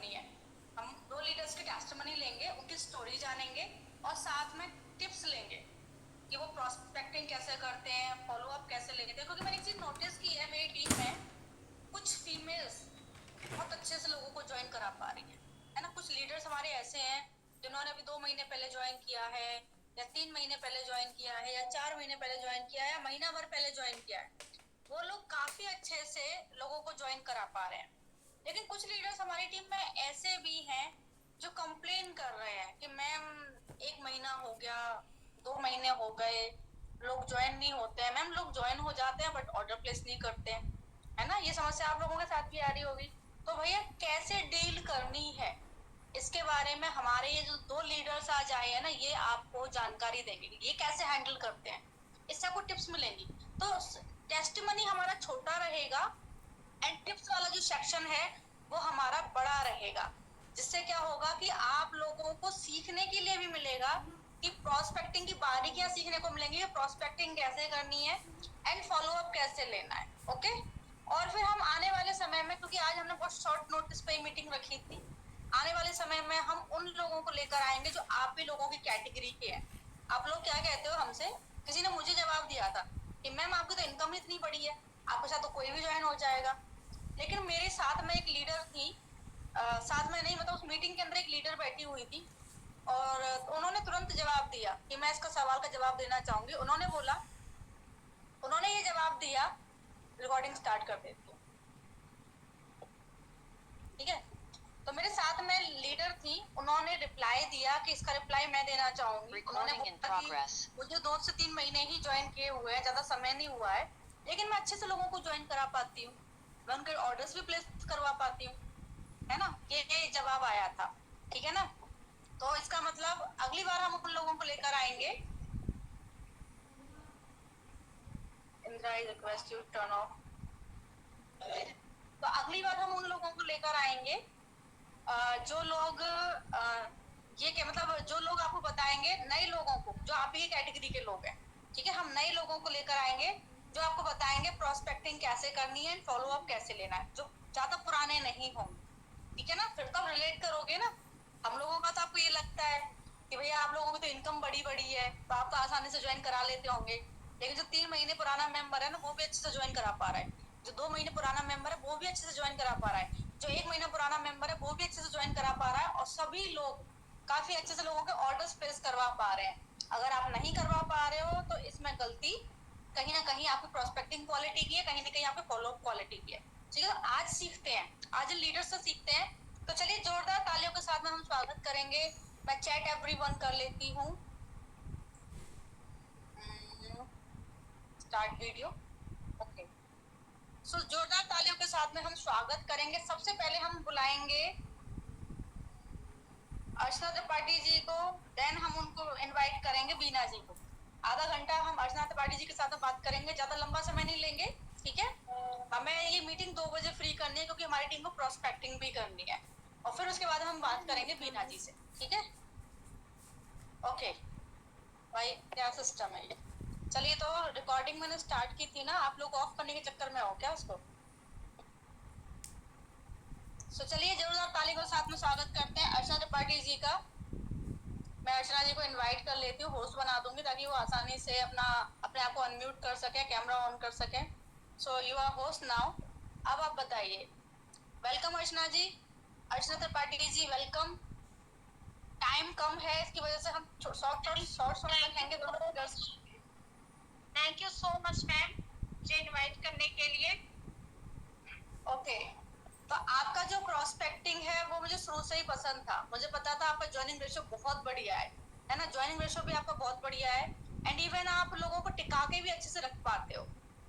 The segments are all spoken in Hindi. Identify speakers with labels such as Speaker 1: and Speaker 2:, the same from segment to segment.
Speaker 1: करनी है। हम 2 लीडर्स की टेस्टिमनी लेंगे, उनकी स्टोरी जानेंगे और साथ में टिप्स लेंगे कि वो प्रॉस्पेक्टिंग कैसे करते हैं, फॉलो अप कैसे लेते हैं। क्योंकि मैंने एक चीज नोटिस की है मेरी टीम में, कुछ फीमेल्स बहुत अच्छे से लोगों को ज्वाइन करा पा रही है ना। कुछ लीडर्स हमारे ऐसे हैं जिन्होंने अभी 2 महीने पहले ज्वाइन किया है, या 3 महीने पहले ज्वाइन किया है, या 4 महीने पहले ज्वाइन किया है, या महीना भर पहले ज्वाइन किया है। वो लोग काफी अच्छे से लोगों को ज्वाइन करा पा रहे हैं। लेकिन कुछ लीडर्स हमारी टीम में ऐसे भी हैं जो कंप्लेन कर रहे हैं कि मैम 1 महीना हो गया, 2 महीने हो गए, लोग ज्वाइन नहीं होते हैं। मैम लोग ज्वाइन हो जाते हैं बट ऑर्डर प्लेस नहीं करते हैं, है ना। ये समस्या आप लोगों के साथ भी आ रही होगी। तो भैया कैसे डील करनी है इसके बारे में हमारे ये जो 2 लीडर्स आज आए हैं ना, ये आपको जानकारी देंगे कि ये कैसे हैंडल करते हैं, इससे आपको टिप्स मिलेंगी। तो टेस्टिमनी हमारा छोटा रहेगा एंड टिप्स वाला जो सेक्शन है वो हमारा बड़ा रहेगा, जिससे क्या होगा कि आप लोगों को सीखने के लिए भी मिलेगा कि प्रोस्पेक्टिंग की बारीकियां सीखने को मिलेंगी, प्रोस्पेक्टिंग कैसे करनी है एंड फॉलो अप कैसे लेना है। ओके। और फिर हम आने वाले समय में, क्योंकि आज हमने बहुत शॉर्ट नोटिस पे मीटिंग रखी थी, आने वाले समय में हम उन लोगों को लेकर आएंगे जो आप भी लोगों की कैटेगरी के हैं। आप लोग क्या कहते हो हमसे, किसी ने मुझे जवाब दिया था कि मैम आपकी तो इनकम इतनी बड़ी है, आपके साथ तो कोई भी ज्वाइन हो जाएगा। लेकिन मेरे साथ में एक लीडर थी, साथ में नहीं मतलब उस मीटिंग के अंदर एक लीडर बैठी हुई थी, और उन्होंने तुरंत जवाब दिया कि मैं इसका सवाल का जवाब देना चाहूंगी। उन्होंने बोला, उन्होंने ये जवाब दिया, रिकॉर्डिंग स्टार्ट कर देती हूँ, ठीक है। तो मेरे साथ में लीडर थी, उन्होंने रिप्लाई दिया कि इसका रिप्लाई मैं देना चाहूंगी। उन्होंने बोला कि मुझे 2 से 3 महीने ही ज्वाइन किए हुए हैं, ज्यादा समय नहीं हुआ है, लेकिन मैं अच्छे से लोगों को ज्वाइन करा पाती हूँ, मैं उनके ऑर्डर्स भी प्लेस करवा पाती हूँ, है ना। ये जवाब आया था, ठीक है ना। तो इसका मतलब अगली बार हम उन लोगों को लेकर आएंगे। Indira, I request U turn off. तो अगली बार हम उन लोगों को लेकर आएंगे जो लोग ये क्या मतलब जो लोग आपको बताएंगे, नए लोगों को, जो आप ही कैटेगरी के लोग हैं, ठीक है। हम नए लोगों को लेकर आएंगे जो आपको बताएंगे प्रोस्पेक्टिंग कैसे करनी है, फॉलो अप कैसे लेना है, जो ज्यादा पुराने नहीं होंगे, ठीक है ना। फिर तो रिलेट करोगे ना। हम लोगों का तो आपको ये लगता है कि भैया आप लोगों की तो इनकम बड़ी बड़ी है तो आप तो आसानी से ज्वाइन करा लेते होंगे, लेकिन जो 3 महीने पुराना मेंबर है ना वो भी अच्छे से ज्वाइन करा पा रहा है, जो 2 महीने पुराना मेंबर है वो भी अच्छे से ज्वाइन करा पा रहा है, जो 1 महीना पुराना मेंबर है वो भी अच्छे से ज्वाइन करा पा रहा है, और सभी लोग काफी अच्छे से लोगों के ऑर्डर्स प्लेस करवा पा रहे हैं। अगर आप नहीं करवा पा रहे हो तो इसमें गलती कहीं ना कहीं आपकी प्रोस्पेक्टिंग क्वालिटी की है, कहीं ना कहीं आपकी फॉलो अप क्वालिटी की है, ठीक है। आज सीखते हैं, आज लीडर से सीखते हैं। तो चलिए जोरदार तालियों के साथ में हम स्वागत करेंगे। मैं चैट एवरीवन कर लेती हूँ, स्टार्ट वीडियो। ओके, सो जोरदार तालियों के साथ में हम स्वागत करेंगे। सबसे पहले हम बुलाएंगे अर्चना त्रिपाठी जी को, देन हम उनको इनवाइट करेंगे बीना जी को। आधा घंटा हम अर्चना त्रिपाठी जी के साथ बात करेंगे, ज्यादा लंबा समय नहीं लेंगे, ठीक है। हमें ये मीटिंग 2 बजे फ्री करनी है क्योंकि हमारी टीम को प्रोस्पेक्टिंग भी करनी है, और फिर उसके बाद हम बात करेंगे बीना जी से, ठीक है। ओके भाई, क्या सिस्टम है ये। चलिए, तो रिकॉर्डिंग मैंने स्टार्ट की थी ना, आप लोग ऑफ करने के चक्कर में हो क्या उसको। सो चलिए जोरदार ताली के साथ में स्वागत करते हैं अर्चना त्रिपाठी जी का। मैं अर्चना जी को इनवाइट कर लेती हूँ, होस्ट बना दूंगी ताकि वो आसानी से अपने आप को अनम्यूट कर सके, कैमरा ऑन कर सके। So you are host now. अब आप बताइए। Welcome Archana ji, Archana Tripathi ji welcome. Time कम है, इसकी वजह से हम शॉर्ट रखेंगे। Thank you so much ma'am मुझे इनवाइट करने के लिए। ओके, तो आपका जो प्रोस्पेक्टिंग है वो मुझे शुरू से ही पसंद था, मुझे पता था आपका ज्वाइनिंग रेशियो बहुत बढ़िया है ना। ज्वाइनिंग रेशियो भी आपका बहुत बढ़िया है, एंड इवन आप लोगों को टिका के भी अच्छे से रख पाते हो।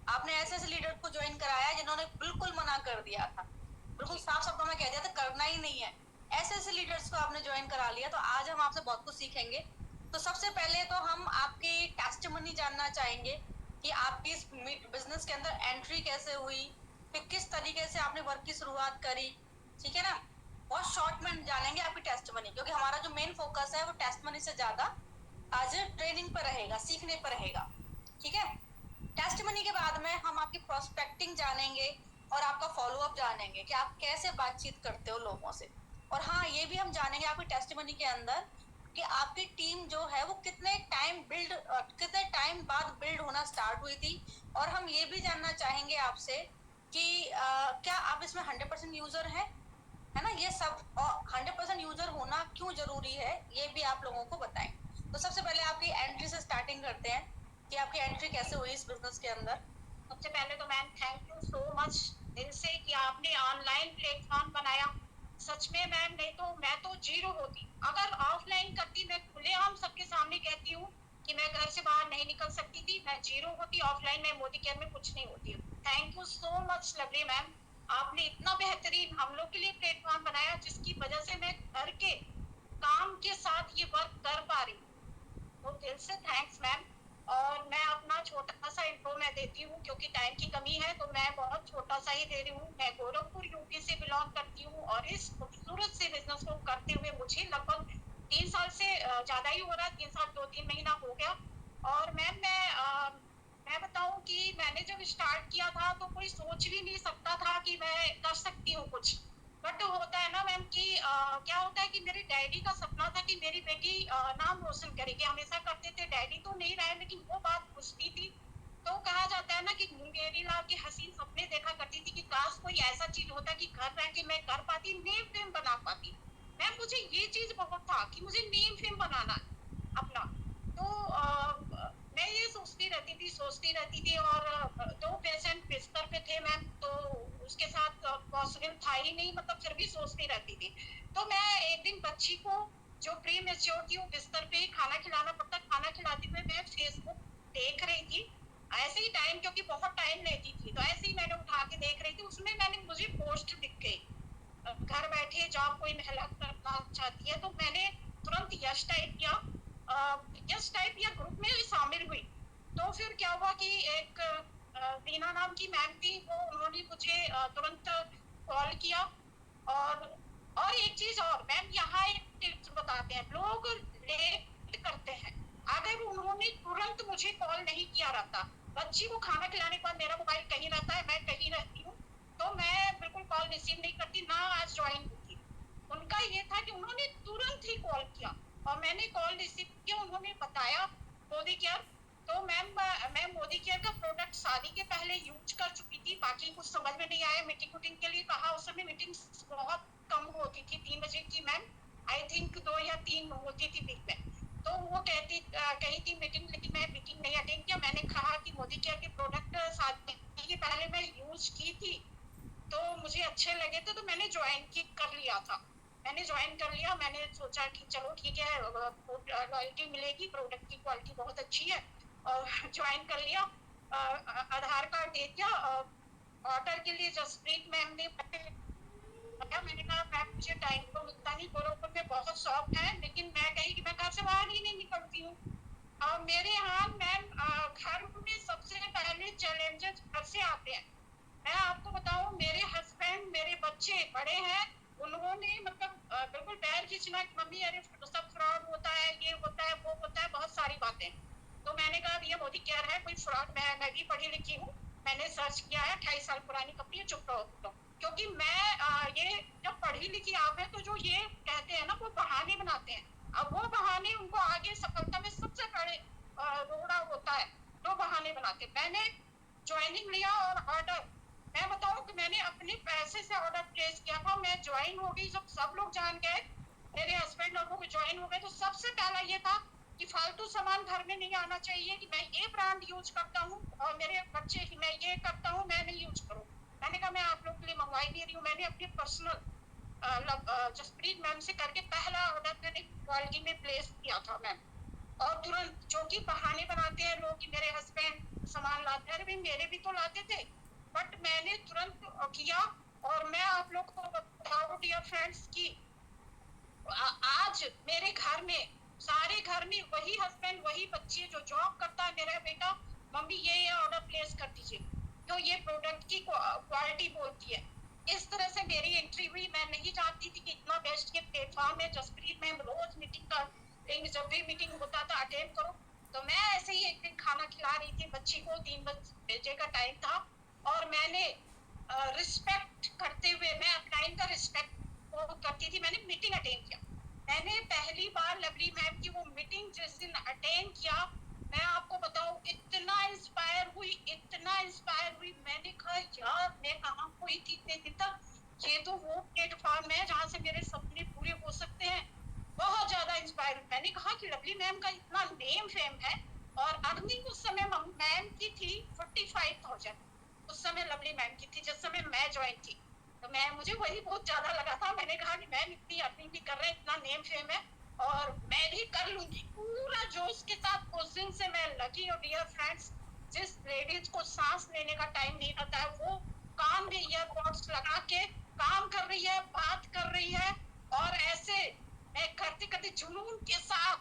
Speaker 1: आपने ऐसे ऐसे लीडर को ज्वाइन कराया जिन्होंने बिल्कुल मना कर दिया था, बिल्कुल साफ शब्दों में कह दिया था करना ही नहीं है, ऐसे ऐसे लीडर्स को आपने ज्वाइन करा लिया। तो आज हम आपसे बहुत कुछ सीखेंगे। तो सबसे पहले तो हम आपकी टेस्टिमनी जानना चाहेंगे कि आपकी इस बिजनेस के अंदर एंट्री कैसे हुई, फिर किस तरीके से आपने वर्क की शुरुआत करी, ठीक है ना। बहुत शॉर्ट में जानेंगे आपकी टेस्टिमनी, क्योंकि हमारा जो मेन फोकस है वो टेस्टिमनी से ज्यादा आज ट्रेनिंग पर रहेगा, सीखने पर रहेगा, ठीक है। टेस्टिमनी के बाद में हम आपकी प्रोस्पेक्टिंग जानेंगे और आपका फॉलो अप जानेंगे कि आप कैसे बातचीत करते हो लोगों से। और हाँ, ये भी हम जानेंगे आपकी टेस्टिमनी के अंदर कि आपकी टीम जो है वो कितने टाइम बाद बिल्ड होना स्टार्ट हुई थी। और हम ये भी जानना चाहेंगे आपसे कि क्या आप इसमें 100% यूजर हैं, है ना? ये सब 100% यूजर होना क्यों जरूरी है, ये भी आप लोगों को बताएं। तो सबसे पहले आपकी एंट्री से स्टार्टिंग करते हैं कि आपकी एंट्री कैसे हुई इस बिजनेस के अंदर।
Speaker 2: सबसे पहले तो ma'am thank you so much दिल से कि आपने ऑनलाइन प्लेटफॉर्म बनाया। सच में मैम, नहीं तो मैं तो जीरो होती। अगर ऑफलाइन करती, मैं खुलेआम सबके सामने कहती हूँ कि मैं घर से बाहर नहीं निकल सकती थी, मैं जीरो होती। ऑफलाइन में मोदी केयर में कुछ नहीं होती। Thank you so much lovely ma'am, आपने इतना बेहतरीन हम लोग के लिए प्लेटफॉर्म बनाया जिसकी वजह से मैं घर के काम के साथ ये वर्क कर पा रही हूँ। तो दिल से थैंक्स मैम। और मैं अपना छोटा सा इंट्रो मैं देती हूँ क्योंकि टाइम की कमी है, तो मैं बहुत छोटा सा ही दे रही हूँ। मैं गोरखपुर यूपी से बिलोंग करती हूँ और इस खूबसूरत से बिजनेस को करते हुए मुझे लगभग 3 साल से ज्यादा ही हो रहा है, 3 साल 2-3 महीना हो गया। और मैम मैं बताऊं कि मैंने जब स्टार्ट किया था तो कोई सोच भी नहीं सकता था कि मैं कर सकती हूँ कुछ। बट होता है ना मैम कि क्या होता है कि मेरे डैडी का सपना था कि मेरी बेटी नाम रोशन करेगी। हमेशा करते थे, डैडी तो नहीं रहे लेकिन वो बात पूछती थी। तो कहा जाता है ना कि मेरी लाल के हसीन सपने देखा करती थी कि काश कोई ऐसा चीज होता कि घर रह के मैं कर पाती, नेम फेम बना पाती। मैम मुझे ये चीज बहुत था कि मुझे नेम फेम बनाना है अपना। तो मैं ये सोचती रहती थी। और 2 पेशेंट बिस्तर पे थे मैम, तो उसके साथ पॉसिबल था ही नहीं, मतलब फिर भी सोचती रहती थी। तो मैं एक दिन बच्ची को जो प्री मेच्योर थी वो बिस्तर पे ही खाना खिलाना पड़ता, खाना खिलाते हुए मैं फेसबुक देख रही थी। ऐसे ही टाइम, क्योंकि बहुत टाइम लेती थी, तो ऐसे ही मैंने उठा के देख रही थी। उसमें मैंने मुझे पोस्ट दिख गई, घर बैठे जॉब कोई महिला करना चाहती है। तो मैंने तुरंत यस टाइप किया, यस टाइप किया, ग्रुप में शामिल हुई। तो फिर क्या हुआ कि एक दीना नाम की मैम थी, वो उन्होंने मुझे तुरंत कॉल किया। और एक चीज और मैम, यहाँ एक टिप्स बताते हैं, लोग लेट करते हैं। अगर उन्होंने तुरंत मुझे कॉल नहीं किया रहता, बच्ची को खाना खिलाने के बाद मेरा मोबाइल कहीं रहता है, मैं कहीं रहती हूँ, तो मैं बिल्कुल कॉल रिसीव नहीं करती, ना आज ज्वाइन होती। उनका ये था कि उन्होंने तुरंत ही कॉल किया और मैंने कॉल रिसीव किया। उन्होंने बताया मोदी केयर। तो मैम मैं मोदी केयर का प्रोडक्ट शादी के पहले यूज कर चुकी थी, बाकी कुछ समझ में नहीं आया। मीटिंग वूटिंग के लिए कहा, उस समय मीटिंग बहुत कम होती थी, 3 बजे की मैम, आई थिंक 2 या 3 होती थी वीक में। तो वो कही थी मीटिंग, लेकिन मैं मीटिंग नहीं अटेंड किया। मैंने कहा कि मोदी केयर के प्रोडक्ट शादी के पहले मैं यूज की थी, तो मुझे अच्छे लगे थे, तो मैंने ज्वाइन कर लिया था। मैंने ज्वाइन कर लिया, मैंने सोचा कि चलो ठीक है, लॉयल्टी मिलेगी, प्रोडक्ट की क्वालिटी बहुत अच्छी है, और ज्वाइन कर लिया। आधार कार्ड दे दिया। ऑर्डर के लिए जसप्रीत मैम ने बताया। मैंने कहा मैम मुझे टाइम तो मिलता नहीं, गोरखपुर में बहुत शॉप है, लेकिन मैं कही कि मैं घर से बाहर ही नहीं निकलती हूँ। मेरे यहाँ मैम घर में सबसे पहले चैलेंजेस घर से आते हैं। मैं आपको बताऊं, मेरे हस्बैंड, मेरे बच्चे बड़े हैं, उन्होंने मतलब बिल्कुल पैर खींचना कि मम्मी अरे सब फ्रॉड होता है, ये होता है, वो होता है, बहुत सारी बातें। तो मैंने कहा ये मोदी केयर है, कोई फ्रॉड, मैं भी पढ़ी लिखी हूँ, मैंने सर्च किया है, 28 साल पुरानी कंपनी है, चुप रहो तुम लोग। क्योंकि मैं ये जब पढ़ी लिखी आप है, तो जो ये कहते हैं ना वो बहाने बनाते हैं। अब वो बहाने उनको आगे सफलता में सबसे बड़े रोड़ा होता है, जो बहाने बनाते। मैंने ज्वाइनिंग लिया और ऑर्डर, मैं बताऊं कि मैंने अपने पैसे से ऑर्डर प्लेस किया था। मैं ज्वाइन हो गई जब सब लोग जान गए, मेरे हस्बैंड और वो ज्वाइन हो गए, तो सबसे पहला ये था कि फालतू सामान घर में नहीं आना चाहिए, कि मैं ये ब्रांड यूज करता हूँ और मेरे बच्चे मैं ये करता हूँ, मैं नहीं यूज करूँ। मैंने कहा मैं आप लोग के लिए मंगवाई दे रही हूँ। मैंने अपने पर्सनल जसप्रीत मैम से करके पहला ऑर्डर मैंने क्वालिटी में प्लेस किया था मैम। और तुरंत, जो कि बहाने बनाते हैं लोग कि मेरे हस्बैंड सामान लाते हैं, अरे मेरे भी तो लाते थे, बट मैंने तुरंत किया। और मैं आप लोग को बताऊं डियर फ्रेंड्स की आज मेरे घर में, सारे घर में वही हस्बैंड, वही बच्चे, जो जॉब करता है मेरा बेटा, मम्मी ये ऑर्डर प्लेस कर दीजिए, तो ये प्रोडक्ट की क्वालिटी बोलती है। इस तरह से मेरी एंट्री हुई। मैं नहीं जानती थी कि इतना बेस्ट के प्लेटफॉर्म है। जसप्रीत मैम रोज मीटिंग का, जब भी मीटिंग होता था अटेंड करो। तो मैं ऐसे ही एक दिन खाना खिला रही थी बच्ची को, 3 बजे का टाइम था, और मैंने रिस्पेक्ट करते हुए, मैं अपना इनका रिस्पेक्ट को करती थी, मैंने मीटिंग अटेंड किया। मैंने पहली बार लवली मैम की वो मीटिंग जिस दिन अटेंड किया, मैं आपको बताऊं इतना इंस्पायर हुई, इतना इंस्पायर हुई। मैंने कहा यार मैं कहाँ हुई थी इतने दिन तक, ये तो वो प्लेटफॉर्म है जहाँ से मेरे सपने पूरे हो सकते हैं। बहुत ज्यादा इंस्पायर हुई। मैंने कहा कि लवली मैम का इतना नेम फेम है, और अर्निंग उस समय मैम की थी 45,000, उस समय लवली मैम की थी जिस समय मैं ज्वाइन थी। तो मैं मुझे वही बहुत ज्यादा लगा था। मैंने कहा कि मैम इतनी अर्निंग भी कर रहे हैं, इतना नेम फेम है, और मैं भी कर लूंगी। पूरा जोश के साथ उस दिन से मैं लगी। और डियर फ्रेंड्स, जिस लेडीज को सांस लेने का टाइम नहीं रहता है, वो कान में ईयरबड्स लगा के काम कर रही है, बात कर रही है, और ऐसे मैं करते करते जुनून के साथ,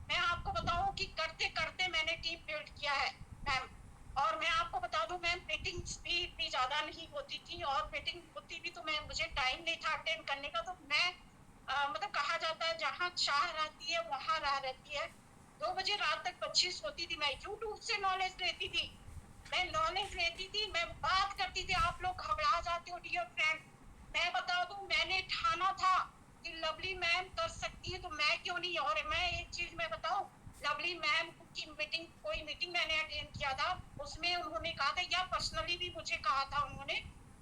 Speaker 2: मैं आपको बताऊं कि करते करते मैंने टीम बिल्ड किया है मैम। और मैं आपको बता दूं मैम, मीटिंग्स भी इतनी ज्यादा नहीं होती थी, और मीटिंग होती भी तो मैं मुझे टाइम नहीं था अटेंड करने का। तो मैं मतलब कहा जाता है जहाँ चाह रहती है वहाँ राह रहती है। 2 बजे रात तक बच्ची सोती थी, मैं यूट्यूब से नॉलेज लेती थी, मैं नॉलेज लेती थी, मैं बात करती थी। आप लोग घबरा जाते हो डियर फ्रेंड, मैं बता दूं मैंने ठाना था कि लवली मैम कर सकती है तो मैं क्यों नहीं। और मैं एक चीज मैं बताऊं, लवली मैम की मीटिंग, कोई मीटिंग मैंने अटेंड किया था, उसमें उन्होंने कहा था, या पर्सनली भी मुझे कहा था उन्होंने,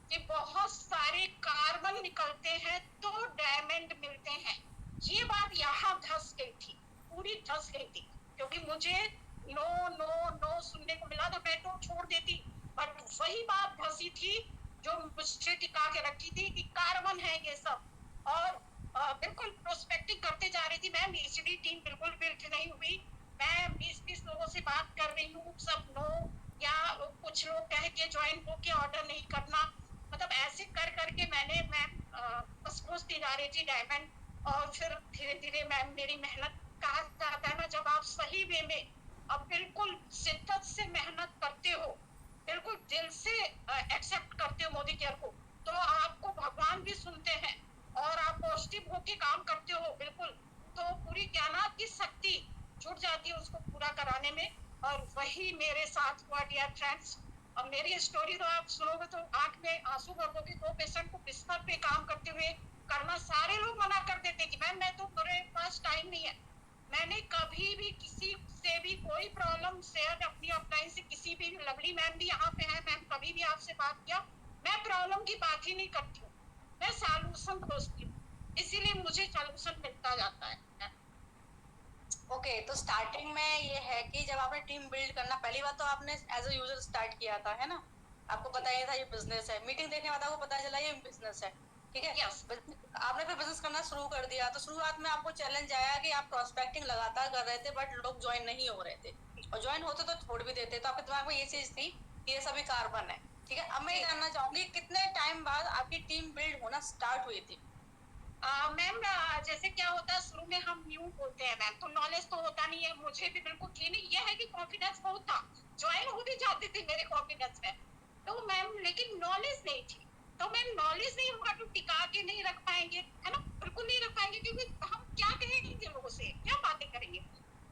Speaker 2: कि बहुत सारे कार्बन निकलते हैं तो डायमंड मिलते हैं। ये बात यहाँ धस गई थी, पूरी धस गई थी, क्योंकि मुझे नो नो नो सुनने को मिला था, मैं तो छोड़ देती। बट वही बात धसी थी जो मुझसे टिका के रखी थी कि कार्बन है ये सब। और बिल्कुल प्रोस्पेक्टिंग करते जा रही थी मैम, इजीली टीम बिल्कुल बिल्ड नहीं हुई। मैं 20-20 लोगों से बात कर रही हूँ, सब नो, या कुछ लोग कह के ज्वाइन होके ऑर्डर नहीं करना, मतलब ऐसे कर करके मैंने मैम बस पहुंचती जा रही थी डायमंड। और फिर धीरे धीरे मैम मेरी मेहनत, कहा जाता है ना, जब आप सही वे में अब बिल्कुल शिद्दत से मेहनत करते हो, बिल्कुल दिल से एक्सेप्ट करते हो मोदी केयर को, तो आपको भगवान भी सुनते हैं, और आप पॉजिटिव होके काम करते हो बिल्कुल, तो पूरी ज्ञानात की शक्ति जुट जाती है उसको पूरा कराने में। और वही मेरे साथ हुआ डियर फ्रेंड्स। अब मेरी स्टोरी तो आप सुनोगे तो आंख में आंसू भर दोगे। 2 पेशेंट को बिस्तर पे काम करते हुए करना, सारे लोग मना कर देते कि मैम मैं तो, मेरे पास टाइम नहीं है। मैंने कभी भी किसी से भी कोई प्रॉब्लम शेयर अपनी अपलाइन से, किसी भी, लवली मैम भी यहाँ पे है, मैम कभी भी आपसे बात किया, मैं प्रॉब्लम की बात ही नहीं करती हूँ, मैं सॉल्यूशन खोजती हूँ, इसीलिए मुझे सॉल्यूशन मिलता जाता है।
Speaker 1: ओके, तो स्टार्टिंग में ये है कि जब आपने टीम बिल्ड करना, पहली बार तो आपने एज अ यूजर स्टार्ट किया था, है ना? आपको पता ही था ये बिजनेस है, मीटिंग देखने के बाद आपको पता चला ये बिजनेस है, ठीक है?
Speaker 2: यस,
Speaker 1: आपने फिर बिजनेस करना शुरू कर दिया, तो शुरुआत में आपको चैलेंज आया कि आप प्रोस्पेक्टिंग लगातार कर रहे थे, बट लोग ज्वाइन नहीं हो रहे थे, और ज्वाइन होते तो छोड़ भी देते, तो आपके दिमाग में ये चीज थी कि ये सभी कार्बन है, ठीक है? अब मैं ये जानना चाहूंगी कितने टाइम बाद आपकी टीम बिल्ड होना स्टार्ट हुई थी?
Speaker 2: मैम जैसे क्या होता है, शुरू में हम न्यू होते हैं मैम, तो नॉलेज तो होता नहीं है, मुझे भी बिल्कुल थी नहीं। ये है कि कॉन्फिडेंस बहुत था, ज्वाइन हो भी जाते थे मेरे कॉन्फिडेंस में, तो मैम लेकिन नॉलेज नहीं थी। तो मैम नॉलेज नहीं होगा तो टिका के नहीं रख पाएंगे, है ना, बिल्कुल नहीं रख पाएंगे, क्योंकि हम क्या कहेंगे लोगों से, क्या बातें करेंगे।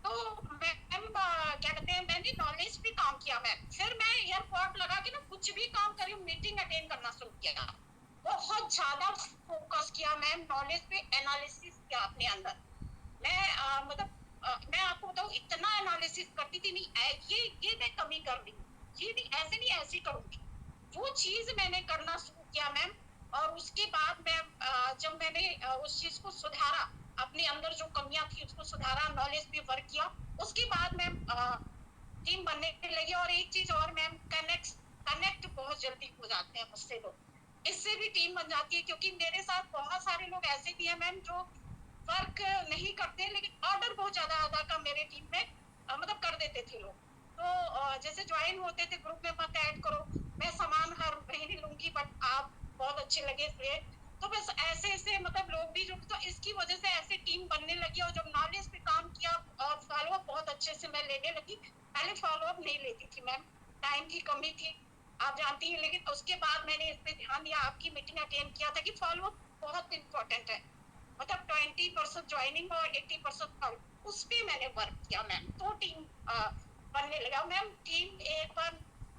Speaker 2: तो मैम क्या कहते हैं, मैंने नॉलेज पे काम किया मैम। फिर मैं एयरपोर्ट लगा के ना कुछ भी काम करी, मीटिंग अटेंड करना शुरू किया, बहुत ज्यादा फोकस किया मैम नॉलेज पे, एनालिसिस किया अपने अंदर। मैं मतलब मैं आपको बताऊं इतना एनालिसिस करती थी, नहीं ये मैं कमी कर रही हूँ, ये नहीं, ऐसे नहीं, ऐसे करूंगी। वो चीज मैंने करना शुरू किया मैम। और उसके बाद मैं जब मैंने उस चीज को सुधारा, अपने अंदर जो कमियां थी उसको सुधारा, नॉलेज पे वर्क किया, उसके बाद मैम टीम बनने लगी। और एक चीज और मैम, कनेक्ट बहुत जल्दी हो जाते हैं मुझसे लोग, इससे भी टीम बन जाती है। क्योंकि मेरे साथ बहुत सारे लोग ऐसे भी हैं मैम जो वर्क नहीं करते, लेकिन ऑर्डर बहुत ज्यादा अदा का मेरे टीम में मतलब कर देते थे लोग। तो जैसे ज्वाइन होते थे, ग्रुप में मत ऐड करो, मैं सामान हर महीने लूंगी, बट आप बहुत अच्छे लगे इसलिए, तो बस ऐसे ऐसे मतलब लोग भी जुड़े, तो इसकी वजह से ऐसे टीम बनने लगी। और जब नॉलेज पे काम किया और फॉलोअप बहुत अच्छे से मैं लेने लगी, पहले फॉलोअप नहीं लेती थी मैम, टाइम की कमी थी, आप जानती हैं। लेकिन उसके बाद मैंने इस पे ध्यान दिया, आपकी मीटिंग अटेंड किया था कि फॉलोअप बहुत इंपॉर्टेंट है, मतलब 20% ज्वाइनिंग और 80% फॉलोअप, उस पे मैंने वर्क किया मैम, तो टीम बनने लगा मैम। टीम एक बार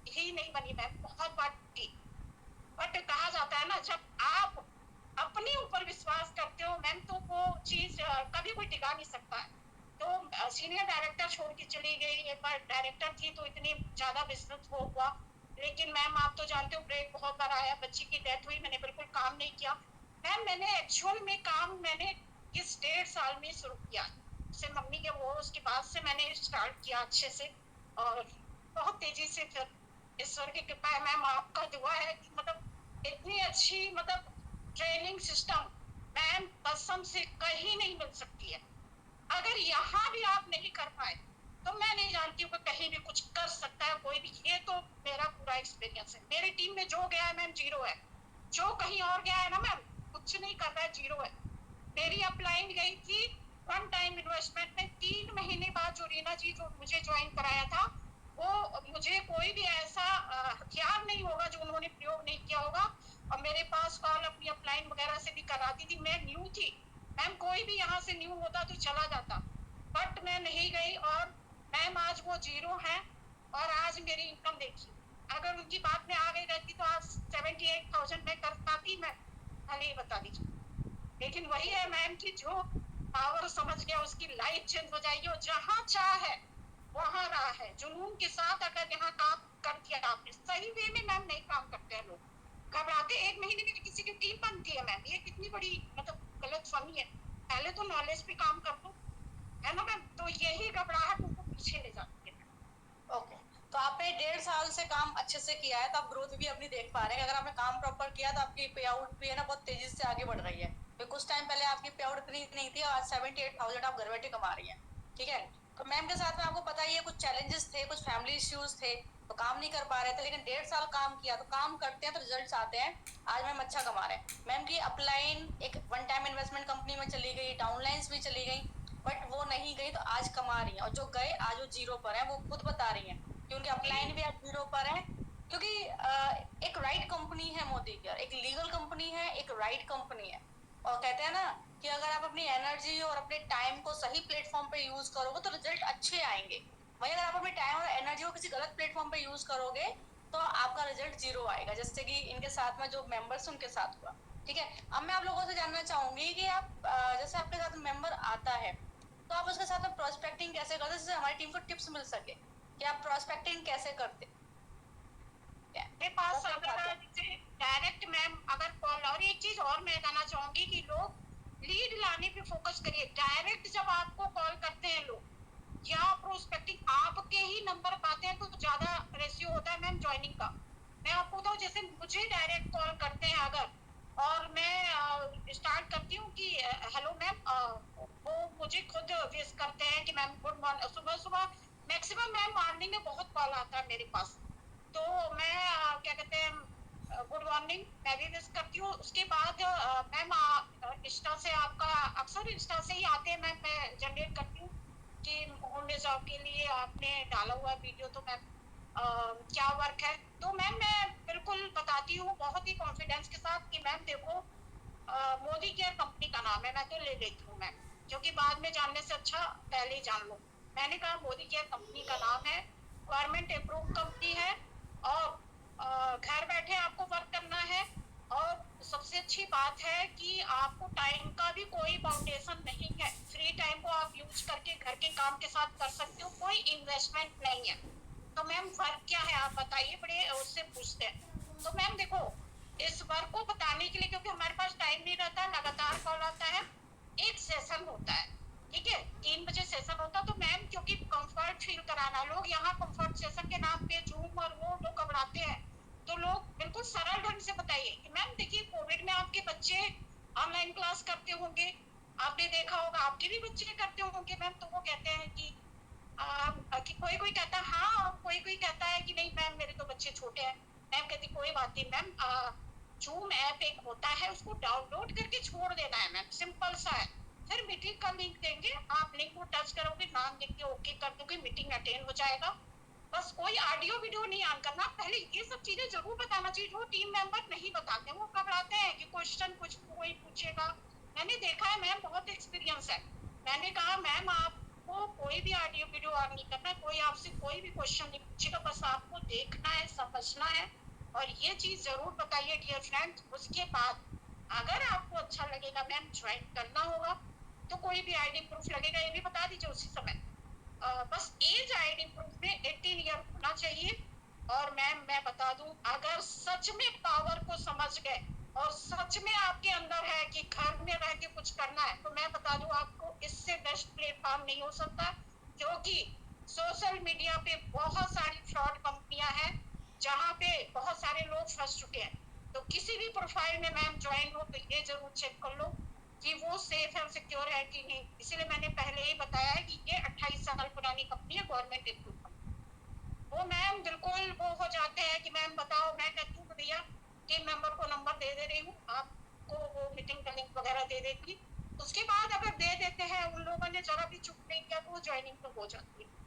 Speaker 2: ही नहीं बनी मैम, बहुत बार टीम, बट कहा जाता है ना, जब आप अपने ऊपर विश्वास करते भी कोई टिका नहीं सकता है। तो सीनियर डायरेक्टर छोड़ के चली गई, एक बार डायरेक्टर थी तो इतनी ज्यादा बिजनेस वो हुआ। लेकिन मैम आप तो जानते हो ब्रेक बहुत बार आया, बच्ची की डेथ हुई, मैंने बिल्कुल काम नहीं किया। मैम मैंने एक्चुअल में काम मैंने इस 1.5 साल में शुरू किया, से मम्मी के वो उसके बाद से मैंने स्टार्ट किया अच्छे से, और बहुत तेजी से। फिर ईश्वर की कृपा है मैम, आपका दुआ है कि मतलब इतनी अच्छी मतलब ट्रेनिंग सिस्टम मैम कसम से कहीं नहीं मिल सकती है। अगर यहाँ भी आप नहीं कर पाए तो मैं नहीं जानती हूँ कि कहीं भी कुछ कर सकता है कोई भी। ये तो मेरा पूरा एक्सपीरियंस है। मेरी टीम में जो गया है मैम 0 है, जो कहीं और गया है ना मैम कुछ नहीं कर रहा है, 0 है। मेरी अपलाइन गई थी वन टाइम इन्वेस्टमेंट में, 3 महीने बाद जो रीना जी जो मुझे ज्वाइन कराया था, वो मुझे कोई भी ऐसा हथियार नहीं होगा जो उन्होंने प्रयोग नहीं किया होगा। और मेरे पास कॉल अपनी अपलाइन वगैरह से भी कराती थी। मैं न्यू थी मैम, कोई भी यहाँ से न्यू होता तो चला जाता, बट मैं नहीं गई। और मैम आज वो 0 है, और आज मेरी इनकम देखिए, अगर उनकी बात में आ गई रहती तो आज 78,000 में कर पाती मैं, खाली ये बता दीजिए। लेकिन वही है मैम की जो पावर समझ गया उसकी लाइफ चेंज हो जाएगी, और जहाँ चाह है वहाँ रहा है। जुनून के साथ अगर यहाँ काम कर दिया आपने सही वे में, मैम नहीं काम करते हैं लोग, घबराते 1 महीने में किसी की टीम बनती है मैम, ये कितनी बड़ी मतलब गलत फहमी है। पहले तो नॉलेज पे काम कर दो, है ना मैम, तो यही घबराहट उनको पीछे ले जाती है।
Speaker 1: ओके, तो आपने 1.5 साल से काम अच्छे से किया है, तो आप ग्रोथ भी अपनी देख पा रहे हैं। अगर आपने काम प्रॉपर किया तो आपकी पे आउट भी है ना बहुत तेजी से आगे बढ़ रही है। तो कुछ टाइम पहले आपकी पे आउट इतनी नहीं थी, आज 78,000 आप घर बैठे कमा रही हैं। ठीक है, तो मैम के साथ में आपको पता ही है कुछ चैलेंजेस थे, कुछ फैमिली इश्यूज थे, तो काम नहीं कर पा रहे थे। लेकिन 1.5 साल काम किया, तो काम करते हैं तो रिजल्ट्स आते हैं। आज मैम अच्छा कमा रहे हैं। मैम की अपलाइन एक वन टाइम इन्वेस्टमेंट कंपनी में चली गई, डाउनलाइंस भी चली गई, बट वो नहीं गई तो आज कमा रही हैं। और जो गए आज वो 0 पर है, वो खुद बता रही हैं कि उनके अपलाइन भी आज 0 पर है। क्योंकि एक राइट कंपनी है मोदी केयर, एक लीगल कंपनी है, एक राइट कंपनी है। और कहते हैं ना कि अगर आप अपनी एनर्जी और अपने टाइम को सही प्लेटफॉर्म पे यूज करोगे तो रिजल्ट अच्छे आएंगे। वहीं अगर आप अपने टाइम और एनर्जी को किसी गलत प्लेटफॉर्म पे यूज करोगे तो आपका रिजल्ट 0 आएगा, जैसे कि इनके साथ में जो मेंबर्स उनके साथ हुआ। ठीक है, अब मैं आप लोगों से जानना चाहूंगी कि आप जैसे आपके साथ मेंबर आता है तो आप उसके साथ में प्रोस्पेक्टिंग कैसे करते हैं, जिससे हमारी टीम को टिप्स मिल सके कि आप प्रोस्पेक्टिंग कैसे करते हैं।
Speaker 2: मेरे पास अगर डायरेक्ट मैम अगर कॉल, और एक चीज और मैं कहना चाहूंगी कि लोग लीड लाने पे फोकस करिए। डायरेक्ट जब आपको कॉल करते हैं लोग या प्रोस्पेक्टिंग आपके ही नंबर पाते हैं तो ज्यादा रेशियो होता है मैम ज्वाइनिंग का। मैं आपको बताऊं, जैसे मुझे डायरेक्ट कॉल करते हैं अगर, और मैं स्टार्ट करती हूँ कि हेलो मैम, वो मुझे खुद विश करते हैं कि मैम गुड मॉर्निंग। सुबह सुबह मैक्सिमम मैम मॉर्निंग में बहुत कॉल आता है मेरे पास, तो मैं क्या कहते हैं गुड मॉर्निंग मैं भी विश करती हूँ। उसके बाद मैम इंस्टा से आपका अक्सर इंस्टा से ही आते हैं मैम, मैं जनरेट करती हूँ कि होम जॉब के लिए आपने डाला हुआ वीडियो, तो मैम क्या वर्क है। तो मैम मैं बिल्कुल बताती हूँ बहुत ही कॉन्फिडेंस के साथ कि मैम देखो मोदी केयर कंपनी का नाम है, मैं तो ले लेती हूँ मैम, क्योंकि बाद में जानने से अच्छा पहले ही जान लो। मैंने कहा मोदी केयर कंपनी का नाम है, गवर्नमेंट अप्रूव कंपनी है, और घर बैठे आपको वर्क करना है। और सबसे अच्छी बात है कि आपको टाइम का भी कोई बाउंडेशन नहीं है, फ्री टाइम को आप यूज करके घर के काम के साथ कर सकते हो, कोई इन्वेस्टमेंट नहीं है। तो मैम वर्क क्या है आप बताइए, बड़े उससे पूछते हैं। तो मैम देखो इस वर्क को बताने के लिए, क्योंकि हमारे पास टाइम नहीं रहता, लगातार कॉल आता है, एक सेशन होता है, ठीक है 3 बजे सेशन होता है। तो मैम क्योंकि कंफर्ट फील कराना, लोग यहाँ कंफर्ट सेशन के नाम पे जूम और वो लोग घबराते हैं, तो लोग बिल्कुल सरल ढंग से बताइए कि मैम देखिए कोविड में आपके बच्चे ऑनलाइन क्लास करते होंगे, आपने देखा होगा आपके भी बच्चे करते होंगे मैम। तो वो कहते हैं कि कोई कोई कहता है हाँ, और कोई कोई कहता है कि नहीं मैम मेरे तो बच्चे छोटे हैं। मैम कहती कोई बात नहीं मैम, जूम ऐप एक होता है उसको डाउनलोड करके छोड़ देना है मैम, सिंपल सा है। फिर मीटिंग का लिंक देंगे, आप लिंक को टच करोगे, नाम लिख के ओके कर दोगे, मीटिंग अटेंड हो जाएगा। बस कोई ऑडियो वीडियो नहीं ऑन करना। पहले ये सब चीजें जरूर बताना चाहिए, जो टीम मेंबर नहीं बताते वो घबराते हैं कि क्वेश्चन कुछ कोई पूछेगा। मैंने देखा है मैम, बहुत एक्सपीरियंस है। मैंने कहा मैम आपको कोई भी ऑडियो वीडियो ऑन नहीं करना, कोई आपसे कोई भी क्वेश्चन नहीं पूछेगा, बस आपको देखना है समझना है। और ये चीज जरूर बताइए डियर फ्रेंड्स। उसके बाद अगर आपको अच्छा लगेगा मैम ज्वाइन करना होगा, तो कोई भी आईडी प्रूफ लगेगा, ये भी बता दीजिए उसी समय। बस एज आईडी प्रूफ में 18 ईयर होना चाहिए। और मैम मैं बता दूं, अगर सच में पावर को समझ गए और सच में आपके अंदर है कि घर में रह के कुछ करना है, तो मैं बता दूं आपको इससे बेस्ट प्लेटफॉर्म नहीं हो सकता। क्योंकि सोशल मीडिया पे बहुत सारी फ्रॉड कंपनियां हैं जहां पे बहुत सारे लोग फंस चुके हैं। तो किसी भी प्रोफाइल में मैम ज्वाइन हो तो ये जरूर चेक कर लो कि वो सेफ है, सिक्योर है कि नहीं। इसीलिए मैंने पहले ही बताया है कि ये 28 साल पुरानी कंपनी है, गवर्नमेंट अप्रूव कंपनी। वो मैम बिल्कुल वो हो जाते हैं कि मैम बताओ, मैं कहती हूँ भैया टीम मेंबर को नंबर दे दे रही हूँ, आपको वो मीटिंग का लिंक वगैरह दे देती। उसके बाद अगर दे देते हैं, उन लोगों ने जरा भी चुप नहीं किया तो वो ज्वाइनिंग तो हो जाती है।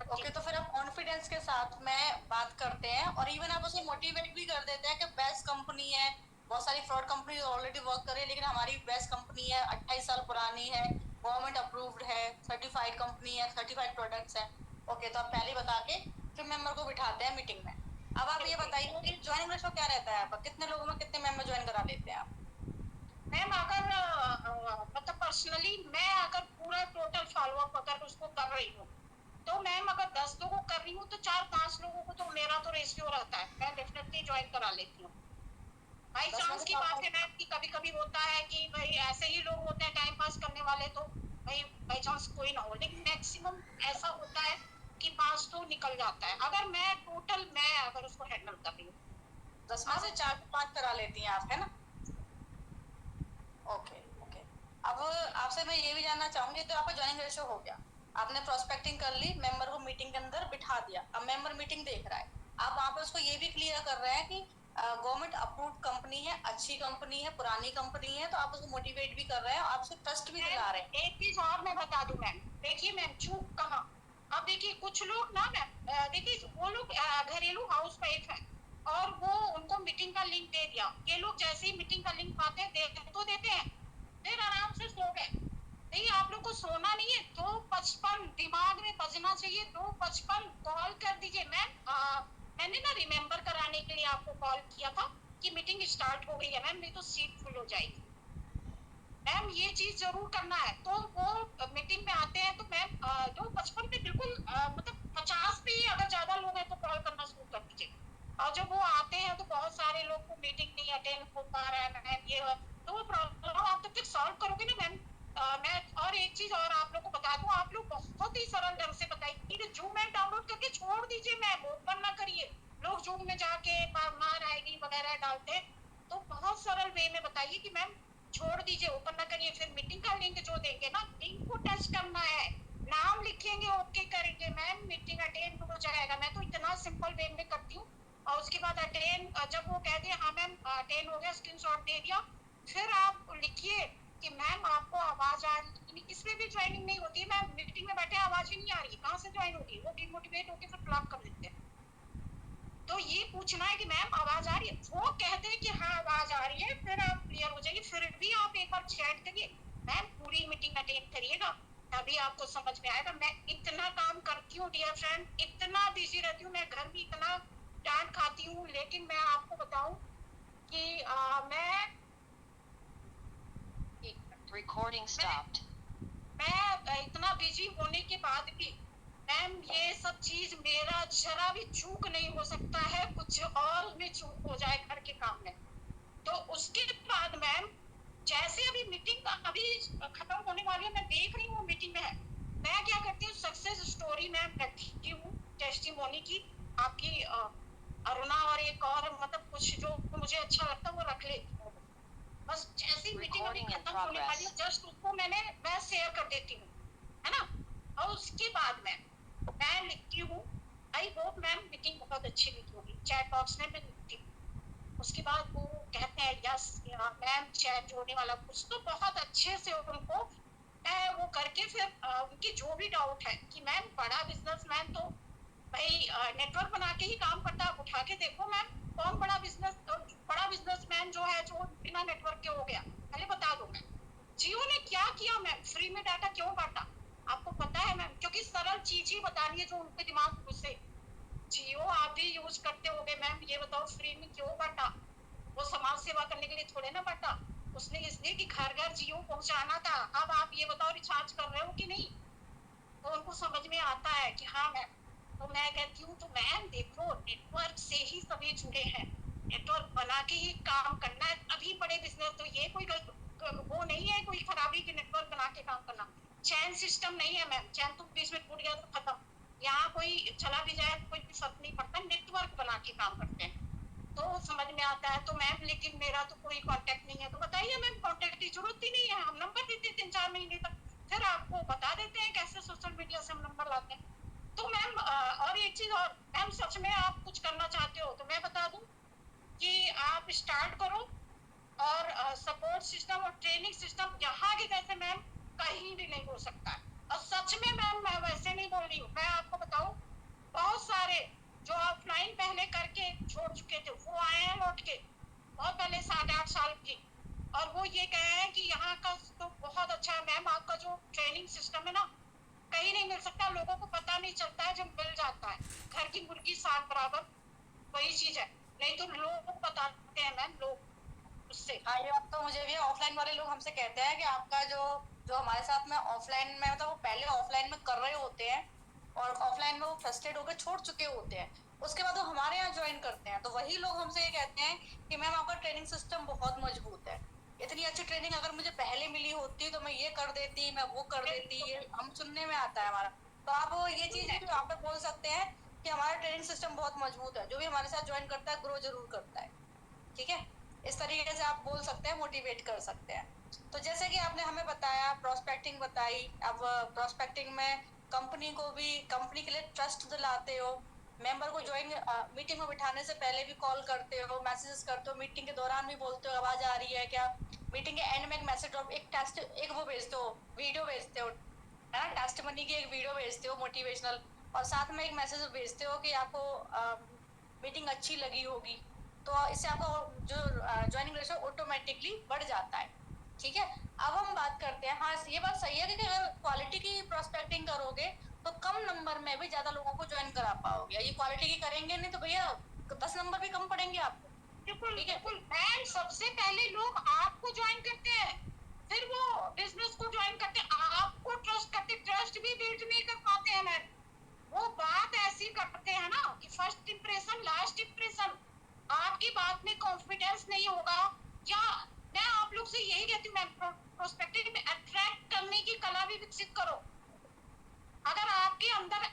Speaker 1: ओके, तो फिर आप कॉन्फिडेंस के साथ में बात करते हैं और इवन आप उसे मोटिवेट भी कर देते हैं कि बेस्ट कंपनी है, बहुत सारी फ्रॉड कंपनी ऑलरेडी वर्क कर रही है, लेकिन हमारी बेस्ट कंपनी है, 28 साल पुरानी है, गवर्नमेंट अप्रूव्ड है, सर्टिफाइड कंपनी है, सर्टिफाइड प्रोडक्ट्स है। ओके, तो आप पहले बता के फिर मेंबर को बिठाते हैं मीटिंग में। अब आप ये बताइए कि ज्वाइनिंग रेशो क्या रहता है आपका, कितने लोगों में कितने मेंबर ज्वाइन करा लेते हैं आप?
Speaker 2: मैम अगर मतलब पर्सनली मैं अगर पूरा टोटल फॉलोअप अगर उसको कर रही हूँ, तो मैम अगर 10 लोगों कर रही हूँ तो 4-5 लोगों को तो मेरा तो रेशियो रहता है, मैं डेफिनेटली ज्वाइन करा लेती हूँ। बाई चांस की बात है मैम कि कभी कभी होता है कि भाई ऐसे ही लोग होते हैं टाइम पास करने वाले, तो भाई बाई चांस कोई ना हो, लेकिन मैक्सिमम ऐसा होता है कि 5 तो निकल जाता है अगर मैं टोटल मैं अगर उसको हैंडल कर रही हूँ।
Speaker 1: 10 में से 4 से 5 करा लेती हैं आप, है ना? Okay okay. अब आपसे मैं ये भी जानना चाहूंगी, तो आपका ज्वाइनिंग रेशो हो गया, आपने प्रोस्पेक्टिंग कर ली, मेंबर को मीटिंग के अंदर बिठा दिया, अब मेंबर मीटिंग देख रहा है, आप वहां पे उसको ये भी क्लियर कर रहे हैं कि गवर्नमेंट अप्रूव्ड कंपनी है, अच्छी कंपनी है, पुरानी कंपनी है, तो आप उसको मोटिवेट भी कर रहे हैं, आपसे ट्रस्ट भी दिला रहे हैं।
Speaker 2: एक चीज और मैं बता दूं मैम, देखिए मैम चूक कहाँ, अब देखिए कुछ लोग ना मैम देखिए वो लोग घरेलू हाउस वाइफ है और वो उनको मीटिंग का लिंक दे दिया, ये लोग जैसे ही मीटिंग का लिंक पाते हैं दे तो देते हैं, फिर आराम से सो गए। नहीं, आप लोग को सोना नहीं है, 255 दिमाग में बजना चाहिए, 255 कॉल कर दीजिए मैम। मैंने ना रिमेम्बर कराने के लिए आपको कॉल किया था कि मीटिंग स्टार्ट हो गई है मैम, नहीं तो सीट फुल हो जाएगी। मैम ये चीज जरूर करना है। तो वो मीटिंग में आते हैं तो मैम 255 पे बिल्कुल मतलब 50 पे अगर ज्यादा लोग हैं तो कॉल करना शुरू कर दीजिए। और जब वो आते हैं तो बहुत सारे लोग को मीटिंग नहीं अटेंड हो पा रहा है मैम, ये तो वो प्रॉब्लम आप तब तक सॉल्व करोगे ना मैम। मैं और एक चीज और आप लोग को बता दूं, आप लोग बहुत ही सरल ढंग से बताइए कि जूम ऐप डाउनलोड करके छोड़ दीजिए मैम, ओपन ना करिए। लोग जूम में जाके मार आईडी वगैरह डालते हैं, तो बहुत सरल वे में बताइए कि मैम छोड़ दीजिए, ओपन ना करिए। फिर मीटिंग का लिंक जो देंगे ना, लिंक को टच करना है, नाम लिखेंगे, ओके करेंगे मैम, मीटिंग अटेंड हो जाएगा। मैं तो इतना सिंपल वे में करती हूँ। और उसके बाद अटेंड, जब वो कह दिए हाँ मैम अटेंड हो गया, स्क्रीनशॉट दे दिया, फिर आप लिखिए कि मैम आपको आवाज आ रही, इसमें भी ज्वाइनिंग नहीं होती है मैम, मीटिंग में बैठे आवाज ही नहीं आ रही, कहाँ से ज्वाइन होगी, वो डिमोटिवेट होकर फिर ब्लॉक कर देते हैं। तो ये पूछना है कि मैम आवाज आ रही है, वो कहते हैं कि हाँ आवाज आ रही है, फिर आप क्लियर हो जाइए। फिर भी आप एक बार चैट करिए, मैम पूरी मीटिंग अटेंड करिएगा, तभी आपको समझ में आएगा। मैं इतना काम करती हूँ डियर फ्रेंड, इतना बिजी रहती हूँ, मैं घर भी इतना डांट खाती हूँ, लेकिन मैं आपको बताऊं कि मैं
Speaker 3: Recording stopped.
Speaker 2: मैं इतना बिजी होने के बाद भी मैम ये सब चीज मेरा जरा भी चूक नहीं हो सकता है, कुछ और में चूक हो जाए घर के काम में। तो उसके बाद मैम जैसे अभी मीटिंग अभी खत्म होने वाली है, मैं देख रही हूँ मीटिंग में है, मैं क्या करती हूँ सक्सेस स्टोरी मैम रखती हूँ टेस्टिमोनी की, आपकी अरुणा और एक और मतलब कुछ जो मुझे अच्छा लगता है वो रख लेती हूँ। बस जैसे ही मीटिंग अभी खत्म होने वाली है जस्ट उसको मैं शेयर कर देती हूँ, है ना। और उसके बाद मैं लिखती हूँ आई होप मैम मीटिंग बहुत अच्छी हुई होगी, चैट बॉक्स में मैं लिखती हूँ। उसके बाद वो कहते हैं यस मैम चैट जोड़ने वाला कुछ, तो बहुत अच्छे से उनको मैं वो करके फिर उनकी जो भी डाउट है कि मैम बड़ा बिजनेसमैन तो भाई नेटवर्क बना के ही काम करता है, आप उठा के देखो मैम कौन बड़ा बिजनेसमैन जो है जो बिना नेटवर्क के हो गया, पहले बता दो मैम। जियो ने क्या किया मैम, फ्री में डाटा क्यों बांटा, आपको पता है मैम, क्योंकि सरल चीज ही बतानी है जो उनके दिमाग में घुसे। जियो आप भी यूज करते होगे मैम, ये बताओ फ्री में क्यों बांटा, वो समाज सेवा करने के लिए थोड़े ना बांटा, उसने इसलिए मुझे कि घर घर जियो पहुंचाना था, अब आप ये बताओ रिचार्ज कर रहे हो कि नहीं। तो उनको समझ में आता है कि हाँ मैम। तो मैं कहती हूँ तो मैम देखो नेटवर्क से ही सभी जुड़े हैं, नेटवर्क बना के ही काम करना है। अभी बड़े बिजनेस तो ये कोई वो नहीं है कोई खराबी कि नेटवर्क बना के काम करना। चैन सिस्टम नहीं है मैम, चैन तो बीच में टूट गया तो खत्म। यहाँ कोई चला भी जाए तो कोई फर्क नहीं पड़ता, नेटवर्क बना के काम करते हैं तो समझ में आता है। तो मैम लेकिन मेरा तो कोई कांटेक्ट नहीं है, तो बताइए मैम कांटेक्ट की जरूरत ही नहीं है, हम नंबर देते 3-4 महीने तक, फिर आपको बता देते हैं कैसे सोशल मीडिया से हम नंबर लाते हैं। तो मैम और एक चीज और मैम, सच में आप कुछ करना चाहते हो तो मैं बता दूं कि आप स्टार्ट करो, और सपोर्ट सिस्टम और ट्रेनिंग सिस्टम यहाँ के जैसे मैम कहीं भी नहीं हो सकता है। और सच में मैम मैं वैसे नहीं बोल रही हूँ, मैं आपको बताऊं बहुत सारे जो ऑफलाइन पहले करके छोड़ चुके थे वो आए हैं लौट के, बहुत पहले 7-8 साल की, और वो ये कहे हैं कि यहाँ का तो बहुत अच्छा है मैम, आपका जो ट्रेनिंग सिस्टम है ना कहीं नहीं मिल सकता, लोगों को पता नहीं चलता है, जब मिल जाता है घर की मुर्गी साग बराबर वही चीज है, नहीं तो लोग बताते हैं मैम लोग उससे।
Speaker 1: हाँ, ये बात तो मुझे भी ऑफलाइन वाले लोग हमसे कहते हैं कि आपका जो जो हमारे साथ में ऑफलाइन में मतलब वो पहले ऑफलाइन में कर रहे होते हैं और ऑफलाइन में वो फ्रस्ट्रेट होकर छोड़ चुके होते हैं, उसके बाद वो हमारे यहाँ ज्वाइन करते हैं, तो वही लोग हमसे ये कहते हैं कि मैम आपका ट्रेनिंग सिस्टम बहुत मजबूत है, इतनी अच्छी ट्रेनिंग अगर मुझे पहले मिली होती तो मैं ये कर देती, मैं वो कर देती, ये हम सुनने में आता है हमारा। तो आप ये चीज यहाँ पे बोल सकते हैं कि हमारा ट्रेनिंग सिस्टम बहुत मजबूत है, जो भी हमारे साथ ज्वाइन करता है ग्रो जरूर करता है। ठीक है, इस तरीके से आप बोल सकते हैं, मोटिवेट कर सकते हैं। तो जैसे कि आपने हमें बताया, प्रोस्पेक्टिंग बताई, अब प्रोस्पेक्टिंग में कंपनी को भी, कंपनी के लिए ट्रस्ट दिलाते हो, मेंबर को ज्वाइन मीटिंग में बिठाने से पहले भी कॉल करते हो, मैसेजेस करते हो, मीटिंग के दौरान भी बोलते हो आवाज आ रही है क्या, मीटिंग के एंड में एक मैसेज ड्रॉप, एक टेस्ट, एक वो भेजते हो, वीडियो भेजते हो, है ना, टेस्ट मनी की एक वीडियो भेजते हो मोटिवेशनल, और साथ में एक मैसेज भेजते हो कि आपको मीटिंग अच्छी लगी होगी, तो इससे आपका जो ज्वाइनिंग रेशियो ऑटोमेटिकली बढ़ जाता है। ठीक है, अब हम बात करते हैं, हाँ ये बात सही है कि अगर क्वालिटी की प्रोस्पेक्टिंग करोगे तो कम नंबर में भी ज्यादा लोगों को ज्वाइन करा पाओगे, ये क्वालिटी की करेंगे नहीं तो भैया 10 नंबर भी कम पड़ेंगे आपको।
Speaker 2: बिल्कुल
Speaker 1: ठीक है,
Speaker 2: बिल्कुल मैम, सबसे पहले लोग आपको ज्वाइन करते हैं, फिर वो बिजनेस को ज्वाइन करते हैं, आपको ट्रस्ट करते, ट्रस्ट भी बिल्ड नहीं कर पाते हैं मैम। वो बात ऐसी करते हैं ना कि फर्स्ट इंप्रेशन लास्ट इंप्रेशन, आपकी बात में कॉन्फिडेंस नहीं होगा, या मैं आप लोग से यही कहती हूँ मैम, प्रोस्पेक्टिव में अट्रैक्ट करने की कला भी विकसित करो। अगर आपके अंदर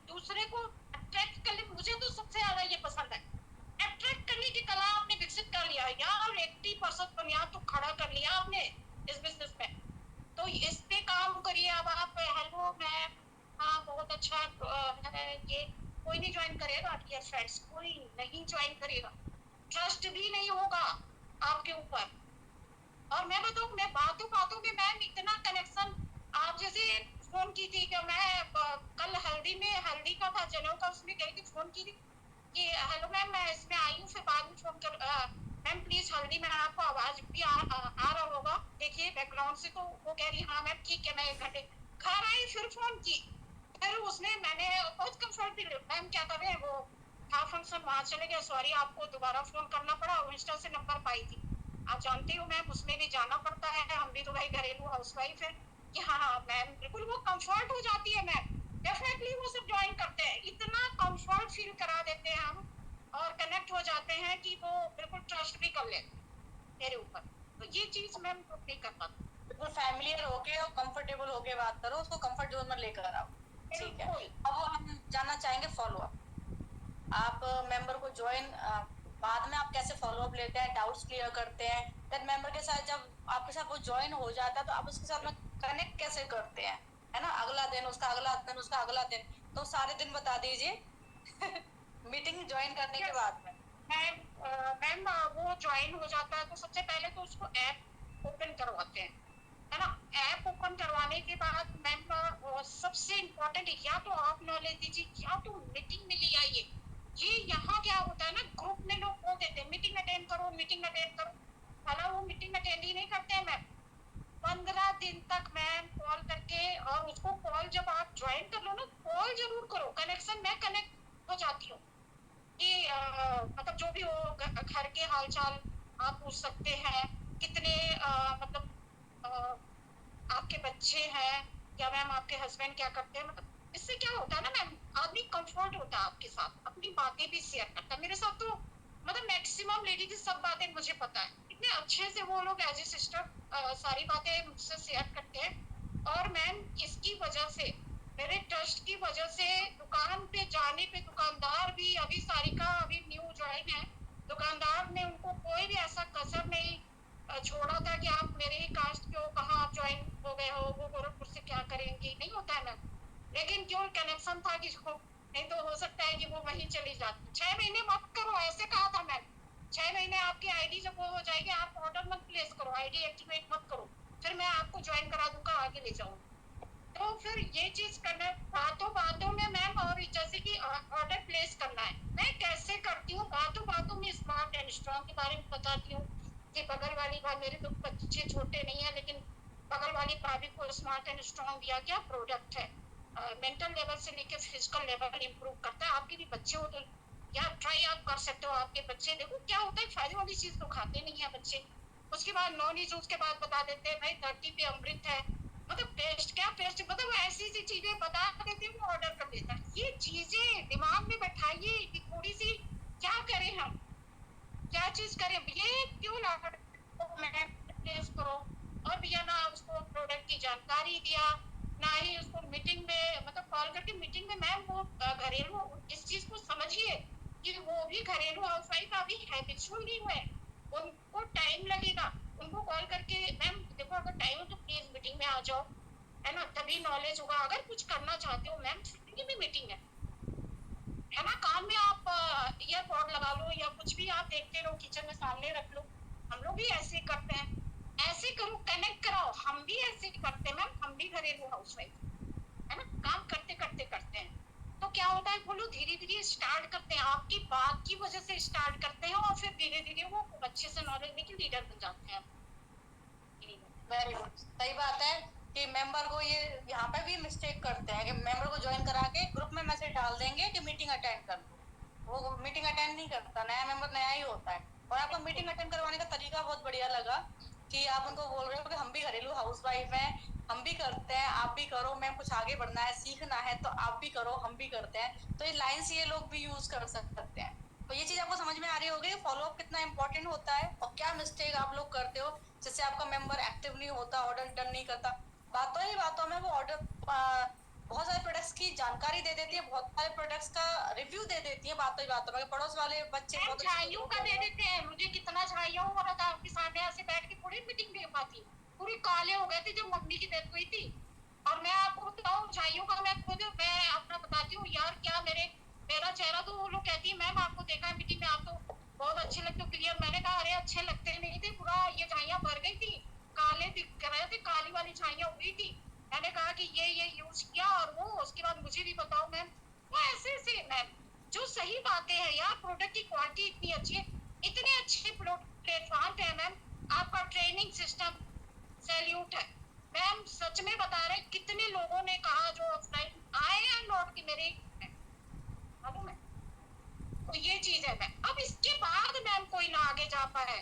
Speaker 2: दूसरे को अट्रैक्ट कर ले, मुझे तो सबसे ज्यादा ये पसंद है, अट्रैक्ट करने की कला आपने विकसित कर लिया यार, 80% बुनियाद तो खड़ा कर लिया आपने इस बिजनेस में, तो इस पे काम करिए। अब आप हेलो मैम, हाँ बहुत अच्छा है ये, कोई नहीं ज्वाइन करेगा डियर फ्रेंड्स, कोई नहीं ज्वाइन करेगा, ट्रस्ट भी नहीं होगा आपके ऊपर। और मैं बताऊँ, मैं बातों बातों में मैम इतना कनेक्शन, आप जैसे फोन की थी कि मैं कल हल्दी में, हल्दी का था जनेऊ का, उसमें गई थी, फोन की थी कि हेलो मैम मैं इसमें आई हूँ, फिर बाद में फोन कर मैम प्लीज हल्दी में आपको आवाज भी आ रहा होगा देखिए बैकग्राउंड से, तो वो कह रही हाँ मैम ठीक है, मैं 1 घंटे घर आई, फिर फोन की, फिर उसने मैंने बहुत कंफर्ट मैम क्या कर रहे हैं, वो था फंक्शन वहां चले गए, सॉरी आपको दोबारा फोन करना पड़ा, इंस्टा से नंबर पाई थी, आप जानती हो मैम उसमें भी जाना पड़ता है, हम भी तो भाई घरेलू हाउसवाइफ है कि हाँ मैम, बिल्कुल वो कंफर्ट हो जाती है मैम, डेफिनेटली वो सब ज्वाइन करते हैं, इतना कंफर्ट फील करा देते हैं हम, और कनेक्ट हो जाते हैं कि वो बिल्कुल ट्रस्ट भी कर लेते मेरे ऊपर, तो ये चीज मैम नहीं कर पाती।
Speaker 1: बिल्कुल फैमिलियर होके और कंफर्टेबल होके बात करो, उसको कंफर्ट जोन में लेकर आओ। ठीक है, अब हम जानना चाहेंगे फॉलो अप, आप मेंबर को ज्वाइन बाद में आप कैसे फॉलो अप लेते हैं, डाउट्स क्लियर करते हैं, देन मेंबर के साथ जब आपके साथ वो ज्वाइन हो जाता है तो आप उसके साथ में कनेक्ट कैसे करते हैं, है ना, अगला दिन, उसका अगला दिन, उसका अगला दिन, तो सारे दिन बता दीजिए मीटिंग ज्वाइन करने के बाद में।
Speaker 2: मैम वो ज्वाइन हो जाता है तो सबसे पहले तो उसको ऐप ओपन करवाते हैं, है ना, ऐप ओपन करवाने के बाद मैम सबसे इम्पोर्टेंट या तो आप नॉलेज दीजिए या तो मीटिंग में ले आइए। ये यहाँ क्या होता है ना, ग्रुप में लोग बोल देते हैं मीटिंग अटेंड करो, मीटिंग अटेंड करो, हालांकि वो मीटिंग अटेंड ही नहीं करते हैं मैम। 15 दिन तक मैम कॉल करके, और उसको कॉल जब आप ज्वाइन कर लो ना, कॉल जरूर करो, कनेक्शन मैं कनेक्ट हो जाती हूँ कि मतलब जो भी हो घर के हालचाल आप पूछ सकते हैं, कितने मतलब बच्चे हैं, या मैम आपके हस्बैंड क्या करते हैं, मतलब इससे क्या होता है ना मैम, आदमी कंफर्ट होता है आपके साथ, अपनी बातें भी शेयर करता है। मेरे साथ तो मतलब मैक्सिमम लेडी की सब बातें मुझे पता है, इतने अच्छे से वो लोग एज ए सिस्टर सारी बातें मुझसे शेयर करते हैं। और मैम इसकी वजह से, मेरे ट्रस्ट की वजह से, दुकान पे जाने पे दुकानदार भी, अभी सारिका अभी न्यू ज्वाइन है, दुकानदार ने उनको कोई भी ऐसा कसर नहीं छोड़ा था कि आप मेरे ही कास्ट के हो, कहाँ आप ज्वाइन हो गए हो, वो गोरखपुर से क्या करेंगी, नहीं होता है मैम। लेकिन क्यों कनेक्शन था कि नहीं तो हो सकता है कि वो वहीं चली जाती। 6 महीने मत करो, ऐसे कहा था मैम। 6 महीने आपकी आईडी जब वो हो जाएगी, आप ऑर्डर मत प्लेस करो, आईडी एक्टिवेट मत करो, फिर मैं आपको ज्वाइन करा दूंगा, आगे ले जाऊंगा। तो फिर ये चीज करना बातों बातों में मैम, और जैसे कि ऑर्डर प्लेस करना है, मैं कैसे करती हूँ, बातों बातों में स्मार्ट एंड स्ट्रॉन्ग के बारे में बताती हूँ कि बगल वाली भाभी, मेरे तो बच्चे छोटे नहीं है, लेकिन बगल वाली भाभी को स्मार्ट एंड स्ट्रॉन्ग दिया गया प्रोडक्ट है, मेंटल लेवल से लेके फिजिकल लेवल इंप्रूव करता है। आपके भी बच्चे हो तो यार ट्राई आप कर सकते हो, आपके बच्चे देखो क्या होता है, फायदे वाली चीज तो खाते नहीं है बच्चे। उसके बाद नॉन जूस के बाद बता देते हैं भाई धरती पे अमृत है, मतलब टेस्ट क्या टेस्ट, मतलब ऐसी ऐसी चीजें बता देते हैं, वो ऑर्डर कर देता है। ये चीजें दिमाग में बैठाइए कि थोड़ी सी क्या करें हम, क्या चीज करें, ये क्यों ना मैं प्लेस करो। और भैया ना उसको प्रोडक्ट की जानकारी दिया, ना ही उसको मीटिंग में, मतलब कॉल करके मीटिंग में, मैम वो घरेलू इस चीज को समझिए कि वो भी घरेलू हाउसवाइफ अभी हैबिचुअल नहीं हुए, उनको टाइम लगेगा। उनको कॉल करके मैम देखो अगर टाइम हो तो प्लीज मीटिंग में आ जाओ, है ना, तभी नॉलेज होगा। अगर कुछ करना चाहते हो मैम, फ्री में मीटिंग है ना, काम में आप ईयरपॉड लगा लो या कुछ भी आप देखते रहो, किचन में सामने रख लो, हम लोग भी ऐसे ही करते हैं, ऐसे करो, कनेक्ट कराओ, हम भी ऐसे ही करते हैं मैम, हम भी घरेलू हाउसवाइफ है ना, काम करते करते करते हैं। तो क्या होता है, बोलो धीरे धीरे स्टार्ट करते हैं, आपकी बात की वजह से स्टार्ट करते हैं, और फिर धीरे धीरे वो अच्छे से नॉलेज लेके लीडर बन जाते हैं।
Speaker 1: वेरी गुड, सही बात है कि मेंबर को ये यहाँ पे भी मिस्टेक करते हैं कि मेंबर को ज्वाइन करा के ग्रुप में मैसेज डाल देंगे कि मीटिंग अटेंड कर लो, वो मीटिंग अटेंड नहीं करता, नया मेंबर नया ही होता है। और आपको मीटिंग अटेंड करवाने का तरीका बहुत बढ़िया लगा कि आप उनको बोल रहे हो कि हम भी घरेलू हाउसवाइफ हैं, हम भी करते हैं, आप भी करो, मैम कुछ आगे बढ़ना है, सीखना है तो आप भी करो, हम भी करते हैं। तो ये लाइन्स ये लोग भी यूज कर सकते हैं। तो ये चीज आपको समझ में आ रही होगी फॉलोअप कितना इंपॉर्टेंट होता है और क्या मिस्टेक आप लोग करते हो जिससे आपका मेंबर एक्टिव नहीं होता, ऑर्डर डन नहीं करता। बातों ही बातों में वो ऑर्डर बहुत सारे प्रोडक्ट्स की जानकारी दे देती है, बहुत सारे प्रोडक्ट्स का रिव्यू दे देती है बातों ही बातों में। पड़ोस वाले बच्चे बहुत
Speaker 2: झाइयों का दे देते हैं, मुझे कितना झाइयों हो रहा था आपके सामने, ऐसे बैठ के थोड़ी मीटिंग दे पाती, पूरी काले हो गए थे जब मम्मी की डेथ हुई थी। और मैं आपको बताऊं झाइयों का, मैं खुद मैं अपना बताती हूँ यार, क्या मेरा चेहरा तो वो लोग कहती है मैम आपको देखा है मीटिंग में, आप तो बहुत अच्छे लगते हो क्लियर। मैंने कहा अरे अच्छे लगते नहीं थे, पूरा ये झाइयां भर गई थी, काले दिख रहे थे, काली वाली झाइयां हुई थी। मैंने कहा कि ये यूज किया, और वो उसके बाद मुझे भी बताओ मैम, वो ऐसे ऐसे मैम जो सही बातें हैं यार, प्रोडक्ट की क्वालिटी इतनी अच्छी है, इतने अच्छे प्लेटफॉर्म पे है मैम, आपका ट्रेनिंग सिस्टम सैल्यूट है मैम, सच में बता रहे, कितने लोगों ने कहा जो ऑफलाइन आए हैं लौट के मेरे मालूम है। तो ये चीज है मैम, अब इसके बाद मैम कोई ना आगे जा पाए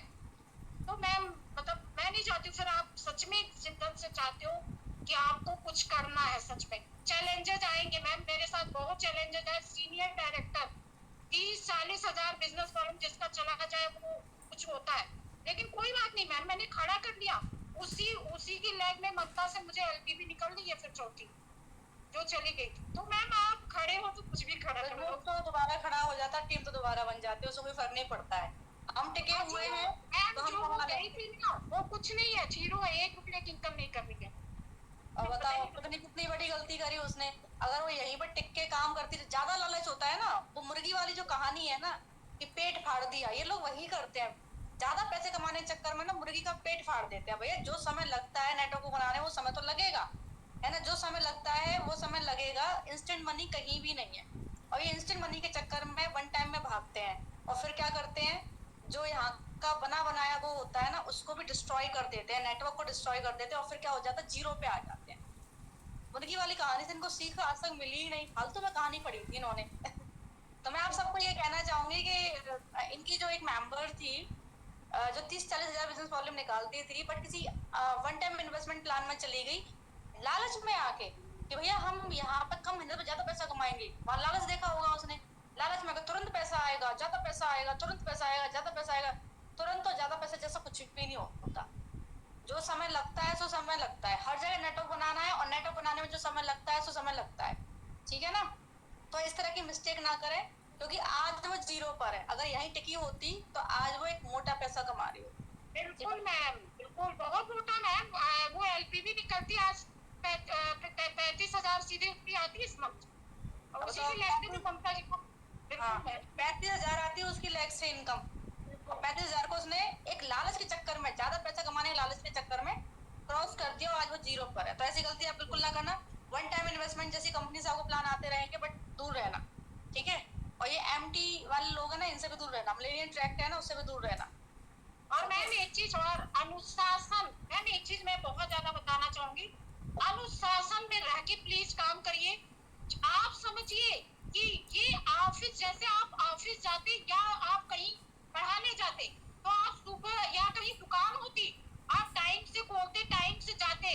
Speaker 2: तो मैम, मतलब मैं नहीं चाहती, फिर आप सच में शिद्दत से चाहते हो कि आपको कुछ करना है, सच में चैलेंजेस आएंगे मैम, मेरे साथ बहुत चैलेंजेस है। सीनियर डायरेक्टर 30-40 हजार बिजनेस वॉल्यूम जिसका चला जाए वो कुछ होता है, लेकिन कोई बात नहीं मैम, मैंने खड़ा कर लिया, उसी की लेग में ममता से मुझे एलपीबी निकल रही है फिर चौथी जो चली गई थी। तो मैम आप खड़े हो तो कुछ भी खड़ा कर लो,
Speaker 1: तो दोबारा खड़ा हो जाता, टीम तो दोबारा बन जाती है, उसको कोई फर्क नहीं पड़ता है। हम टिके हुए हैं तो हम
Speaker 2: जो वो
Speaker 1: कमा
Speaker 2: गई
Speaker 1: लेंगे।
Speaker 2: थी ना, वो कुछ नहीं है, जीरो है, 1 रुपये की इनकम नहीं कर रही है।
Speaker 1: और बताओ कितनी कितनी बड़ी गलती करी उसने। अगर वो यहीं पर टिक के काम करती, ज्यादा लालच होता है ना, वो मुर्गी वाली जो कहानी है ना कि पेट फाड़ दिया, ये लोग वही करते हैं। ज्यादा पैसे कमाने के चक्कर में ना मुर्गी का पेट फाड़ देते हैं। भैया जो समय लगता है नेटवर्क को बनाने, वो समय तो लगेगा, है ना, जो समय लगता है वो समय लगेगा। इंस्टेंट मनी कहीं भी नहीं है। और ये इंस्टेंट मनी के चक्कर में वन टाइम में भागते हैं और फिर क्या करते हैं, जो यहाँ का बना बनाया वो होता है ना, उसको भी डिस्ट्रॉय कर देते हैं, नेटवर्क को डिस्ट्रॉय कर देते हैं, और फिर क्या हो जाता है, जीरो पे आ जाते हैं। मुर्गी वाली कहानी से इनको सीख आज तक मिली ही नहीं, फालतू में कहानी पढ़ी थी इन्होंने। तो मैं आप सबको ये कहना चाहूंगी कि इनकी जो एक मेंबर थी जो 30-40 हजार बिजनेस वॉल्यूम निकालती थी, बट किसी वन टाइम इन्वेस्टमेंट प्लान में चली गई, लालच में आके कि भैया हम यहाँ पे कम मेहनत में ज्यादा पैसा कमाएंगे, वहां लालच देखा होगा उसने, लालच में तुरंत पैसा आएगा, ज्यादा पैसा आएगा, तुरंत पैसा आएगा, ज्यादा पैसा आएगा। तुरंत और ज्यादा पैसा जैसा कुछ भी नहीं होता। जो समय लगता है सो समय लगता है, हर जगह नेटवर्क बनाना है, और नेटवर्क बनाने में जो समय लगता है सो समय लगता है, ठीक है ना। तो इस तरह की मिस्टेक ना करें, क्योंकि आज वो जीरो पर है, अगर यहीं टिकी होती तो आज वो एक मोटा पैसा कमा रही होती।
Speaker 2: बिल्कुल मैम, बिल्कुल बहुत मोटा मैम। वो एलपीवी निकलती आज 35,000 सीधे उसकी आती है इस मंथ, और उसी की लेते थे ममता जी को।
Speaker 1: हाँ,
Speaker 2: बिल्कुल मैम।
Speaker 1: 35,000 आती है उसकी लेग से इनकम, और 35,000 को उसने एक लालच के चक्कर में, ज्यादा पैसा कमाने के लालच के चक्कर में क्रॉस कर दिया, और आज वो जीरो पर है। तो ऐसी गलती आप बिल्कुल ना करना। वन टाइम इन्वेस्टमेंट जैसी कंपनी से आपको प्लान आते रहेंगे, बट दूर रहना, ठीक है। और ये एमटी वाले लोग हैं ना, इनसे भी दूर रहना, मिलेनियम ट्रैक है ना, उससे भी दूर रहना।
Speaker 2: और मैम एक चीज और, अनुशासन मैम, एक चीज मैं बहुत ज्यादा बताना चाहूंगी, अनुशासन में रह के प्लीज काम करिए। आप समझिए कि ये ऑफिस, जैसे आप ऑफिस जाते या आप कहीं पढ़ाने जाते, तो आप सुबह या कहीं दुकान होती, आप टाइम से खोलते, टाइम से जाते,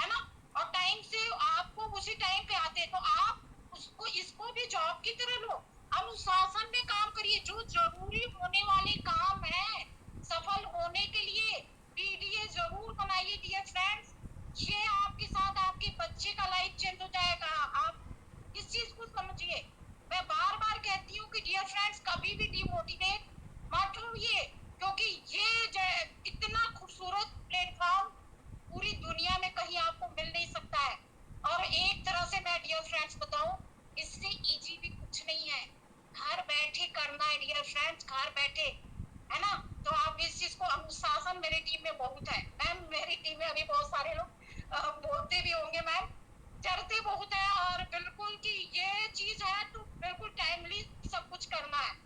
Speaker 2: है ना, और टाइम से आपको उसी टाइम पे आते, तो आप उसको, इसको भी जॉब की तरह लो। अनुशासन में काम करिए, जो जरूरी होने वाले काम है सफल होने के लिए पीडीए जरूर बनाइए डियर फ्रेंड्स। ये आपके साथ आपके बच्चे का लाइफ चेंज हो जाएगा। आप इस चीज को समझिए। मैं बार बार कहती हूँ कि डियर फ्रेंड्स, कभी भी डिमोटिवेट मत होइए, क्योंकि ये इतना खूबसूरत प्लेटफॉर्म पूरी दुनिया में कहीं आपको मिल नहीं सकता है। और एक तरह से मैं डियर फ्रेंड्स बताऊं, इससे इजी भी कुछ नहीं है, घर बैठे करना है डियर फ्रेंड्स, घर बैठे, है ना। तो आप इस चीज को, अनुशासन मेरी टीम में बहुत है मैम, मेरी टीम में अभी बहुत सारे लोग बोलते भी होंगे मैम, डरते बहुत है, और बिल्कुल कि ये चीज है तो बिल्कुल टाइमली सब कुछ करना है।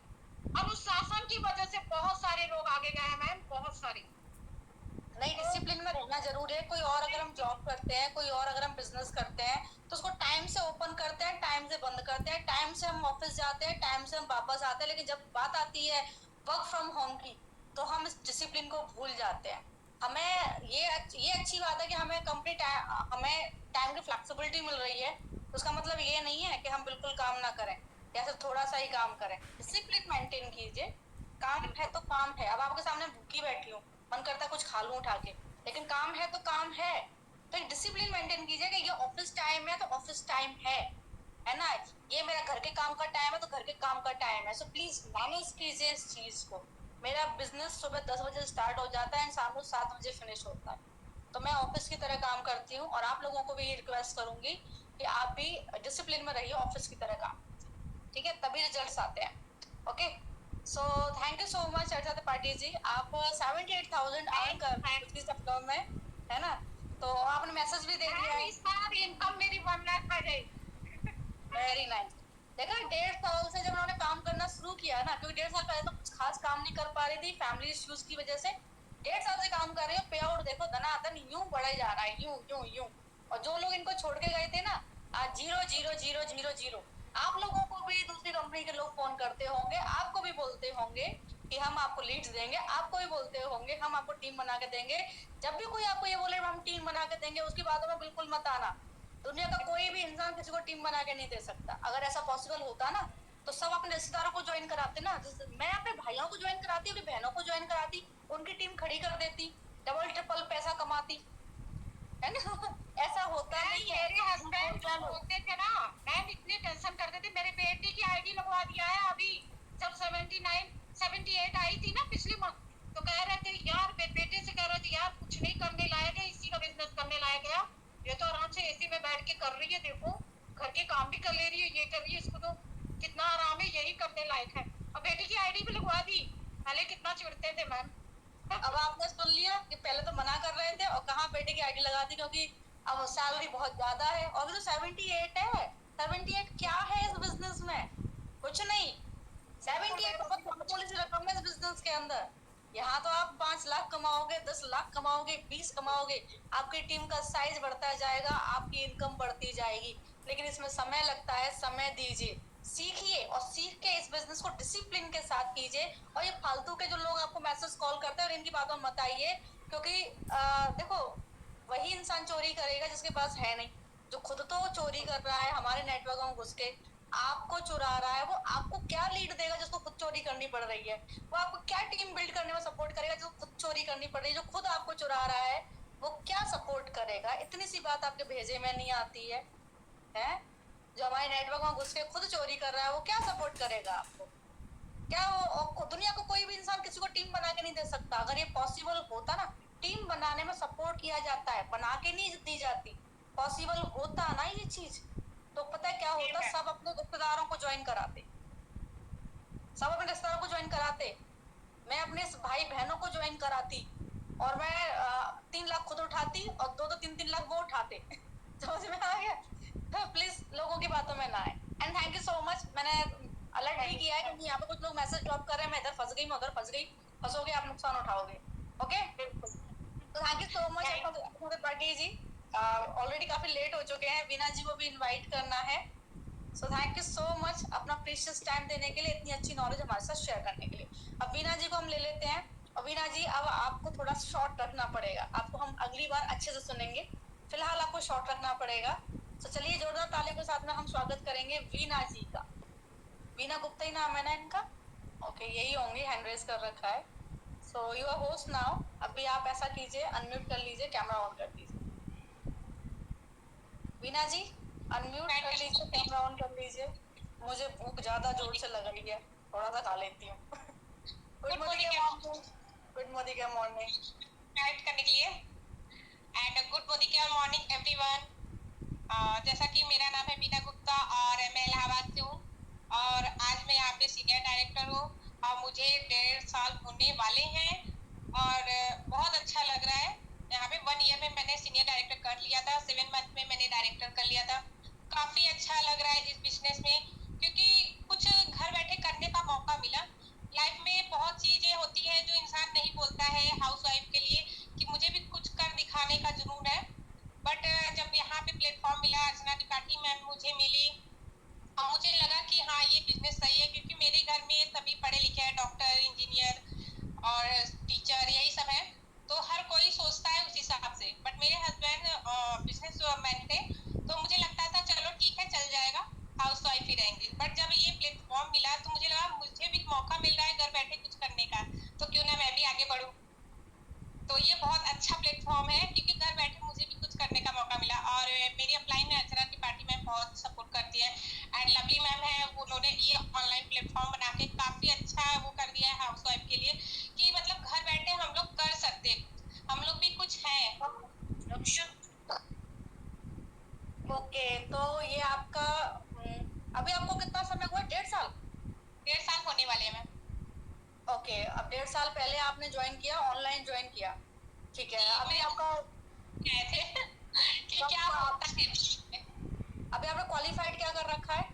Speaker 2: अनुशासन की वजह से बहुत सारे लोग आगे गए हैं मैम, बहुत सारे।
Speaker 1: नहीं, डिसिप्लिन में रहना जरूरी है। कोई और अगर हम जॉब करते हैं, कोई और अगर हम बिजनेस करते हैं, तो उसको टाइम से ओपन करते हैं, टाइम से बंद करते हैं, टाइम से हम ऑफिस जाते हैं, टाइम से हम वापस आते हैं। लेकिन जब बात आती है वर्क फ्रॉम होम की, तो हम इस डिसिप्लिन को भूल जाते हैं। हमें ये अच्छी बात है कि हमें कंपनी हमें टाइम की फ्लेक्सिबिलिटी मिल रही है। उसका मतलब ये नहीं है कि हम बिल्कुल काम ना करें या फिर थोड़ा सा ही काम करें। डिसिप्लिन मेंटेन कीजिए। काम है तो काम है। अब आपके सामने भूखी बैठी हूँ, मन करता है कुछ खा लूं उठा के, लेकिन काम है तो काम है। तो एक डिसिप्लिन मेंटेन कीजिए कि ये ऑफिस टाइम है तो ऑफिस टाइम है ना। ये मेरा घर के काम का टाइम है तो घर के काम का टाइम है। सो प्लीज मैनेज कीजिए इस चीज को। मेरा बिजनेस सुबह 10 बजे स्टार्ट हो जाता है, शाम को 7 बजे फिनिश होता है। तो मैं ऑफिस की तरह काम करती हूँ, और आप लोगों को भी ये रिक्वेस्ट करूंगी कि आप भी डिसिप्लिन में रहिए, ऑफिस की तरह काम, ठीक है, तभी रिजल्ट्स आते हैं। Okay, so thank you so much Archana Tripathi ji. आप 78,000 अर्न कर सेक्टर में, है ना। तो आपने मैसेज भी दे दिया है।
Speaker 2: इस बार इनकम मेरी 1 लाख आ जाएगी।
Speaker 1: Very nice. देखा, 1.5 साल से जब उन्होंने काम करना शुरू किया ना, क्योंकि 1.5 साल पहले तो कुछ खास काम नहीं कर पा रही थी फैमिली इश्यूज की वजह से, 1.5 साल से काम कर रही हो, पे आउट देखो धनाधन यूं बढ़ा जा रहा है, यूं यूं यूं। और जो लोग इनको छोड़ के गए थे ना, आज 0 0 0 0 0। आप लोगों को भी दूसरी कंपनी के लोग फोन करते होंगे, आपको भी बोलते होंगे कि हम आपको लीड्स देंगे, आपको भी बोलते होंगे हम आपको टीम बना के देंगे। जब भी कोई आपको ये बोले हम टीम बना के देंगे, उसकी बातों में बिल्कुल मत आना। दुनिया का कोई भी इंसान किसी को टीम बना के नहीं दे सकता। अगर ऐसा पॉसिबल होता ना, तो सब अपने रिश्तेदारों को ज्वाइन कराते ना। मैं अपने भाइयों को ज्वाइन कराती, अपनी बहनों को ज्वाइन कराती, उनकी टीम खड़ी कर देती, डबल ट्रिपल पैसा कमाती, है ना। ऐसा होता नहीं है।
Speaker 2: मेरे हस्बैंड जो होते थे ना मैम, इतने टेंशन करते थे। मेरे बेटे की आईडी लगवा दिया है अभी, जब 78 आई थी ना पिछली मंथ, तो कह रहे थे यार, बेटे से कह रहे थे यार कुछ नहीं करने लायक है, इसी का बिजनेस करने लायक है। ये तो आराम से एसी में बैठ के कर रही है, देखो घर के काम भी कर ले रही है, ये कर रही है, इसको तो कितना आराम है, यही करने लायक है। और बेटी की आईडी भी लगवा दी। पहले कितना चिढ़ते थे मैम।
Speaker 1: अब आपने सुन लिया कि पहले तो मना कर रहे थे, और कहाँ बेटे की आईडी लगा दी, क्योंकि अब सैलरी बहुत ज्यादा है। और जो 78 है, 78 क्या है इस बिजनेस में? कुछ नहीं। 78 बहुत मामूली सी रकम है इस बिजनेस के अंदर। यहाँ तो आप 5 लाख कमाओगे, 10 लाख कमाओगे, 20 कमाओगे, आपकी टीम का साइज बढ़ता जाएगा, आपकी इनकम बढ़ती जाएगी। लेकिन इसमें समय लगता है, समय दीजिए, सीखिए, और सीख के इस बिजनेस को डिसिप्लिन के साथ कीजिए। और ये फालतू के जो लोग आपको मैसेज कॉल करते हैं और इनकी बातों में मत आइए, क्योंकि देखो, वही इंसान चोरी करेगा जिसके पास है नहीं, जो खुद तो चोरी कर रहा है हमारे नेटवर्क में घुस के, आपको चुरा रहा है, वो आपको क्या लीड देगा जिसको खुद चोरी करनी पड़ रही है? वो आपको क्या टीम बिल्ड करने में सपोर्ट करेगा जो खुद चोरी करनी पड़ रही है? जो खुद आपको चुरा रहा है वो क्या सपोर्ट करेगा? इतनी सी बात आपके भेजे में नहीं आती है? जो हमारे नेटवर्क में घुस के खुद चोरी कर रहा है वो क्या सपोर्ट करेगा आपको? क्या वो दुनिया को कोई भी इंसान किसी को टीम बना के नहीं दे सकता? अगर ये पॉसिबल होता ना, टीम बनाने में सपोर्ट किया जाता है, बना के नहीं दी जाती, पॉसिबल होता ना ये चीज, तो पता है क्या होता? सब अपने रिश्तेदारों को ज्वाइन कराते, सब अपने रिश्तेदारों को ज्वाइन कराते, मैं अपने भाई बहनों को ज्वाइन कराती, और मैं 3 लाख खुद उठाती और 2-3 लाख वो उठाते। समझ में आ गया? तो प्लीज लोगों की बातों में ना आए। And thank you so much. मैंने अलर्ट भी किया है क्योंकि यहाँ पे कुछ लोग मैसेज ड्रॉप कर रहे हैं, मैं इधर फंस गई, मैं उधर फंस गई, फंसोगे आप नुकसान उठाओगे। ओके, तो thank you so much party ji. Already काफी लेट हो चुके हैं, वीना जी को भी इनवाइट करना है। सो थैंक यू सो मच अपना प्रीशियस टाइम देने के लिए, इतनी अच्छी नॉलेज हमारे साथ शेयर करने के लिए। अब वीना जी को हम ले लेते हैं। और वीना जी अब आपको थोड़ा शॉर्ट रखना पड़ेगा, आपको हम अगली बार अच्छे से सुनेंगे, फिलहाल आपको शॉर्ट रखना पड़ेगा। तो चलिए जोरदार तालियों के साथ में हम स्वागत करेंगे वीना जी का। वीना गुप्ता ही नाम है ना इनका? ओके, यही होंगे, हैंड रेज कर रखा है। So you are host now. अभी आप ऐसा कीजिए, अनम्यूट कर लीजिए, कैमरा ऑन कर दीजिए। वीना जी अनम्यूट कर लीजिए, कैमरा ऑन कर लीजिए। मुझे भूख ज्यादा जोर से लग रही है, थोड़ा सा खा लेती हूँ। Good morning, good morning morning
Speaker 4: guide करने के लिए। And good morning everyone. जैसा कि मेरा नाम है वीना गुप्ता और मैं इलाहाबाद से हूँ, और आज मैं यहाँ पे सीनियर डायरेक्टर हूँ और मुझे 1.5 साल होने वाले हैं और बहुत अच्छा लग रहा है। यहाँ पे 1 ईयर में मैंने सीनियर डायरेक्टर कर लिया था, 7 मंथ में मैंने डायरेक्टर कर लिया था। काफ़ी अच्छा लग रहा है इस बिजनेस में, क्योंकि कुछ घर बैठे करने का मौका मिला। लाइफ में बहुत चीज़ें होती हैं जो इंसान नहीं बोलता है हाउस वाइफ के लिए कि मुझे भी कुछ कर दिखाने का जुनून है, बट जब यहाँ पे प्लेटफॉर्म मिला, अर्चना त्रिपाठी मैम मुझे मिली और मुझे लगा कि हाँ ये बिजनेस सही है, क्योंकि मेरे घर में सभी पढ़े लिखे हैं, डॉक्टर, इंजीनियर और टीचर, यही सब है, तो हर कोई सोचता है उस हिसाब से। बट मेरे हस्बैंड बिजनेस मैन थे, तो मुझे लगता था चलो ठीक है चल जाएगा, हाउस वाइफ ही रहेंगे। बट जब ये प्लेटफॉर्म मिला तो मुझे लगा मुझे भी मौका मिल रहा है घर बैठे कुछ करने का, तो क्यों ना मैं भी आगे बढ़ूँ। तो ये बहुत अच्छा प्लेटफॉर्म है क्योंकि घर बैठे मुझे भी कुछ करने का मौका मिला, और मेरी अपलाइन में अर्चना त्रिपाठी मैम बहुत सपोर्ट करती है, एंड लवली मैम है, उन्होंने ये ऑनलाइन प्लेटफॉर्म बना के काफ़ी अच्छा वो कर दिया है हाउस वाइफ के लिए कि मतलब घर बैठे हम लोग कर सकते हैं, हम लोग भी कुछ हैं।
Speaker 1: ओके, तो ये आपका अभी आपको कितना समय हुआ? 1.5 साल?
Speaker 4: 1.5 साल होने वाले हैं मैम।
Speaker 1: ओके, अब 1.5 साल पहले आपने ज्वाइन किया, ऑनलाइन ज्वाइन किया, ठीक है। अभी आपका
Speaker 4: कहे थे कि क्या होता है,
Speaker 1: अभी आपने क्वालिफाइड क्या कर रखा है?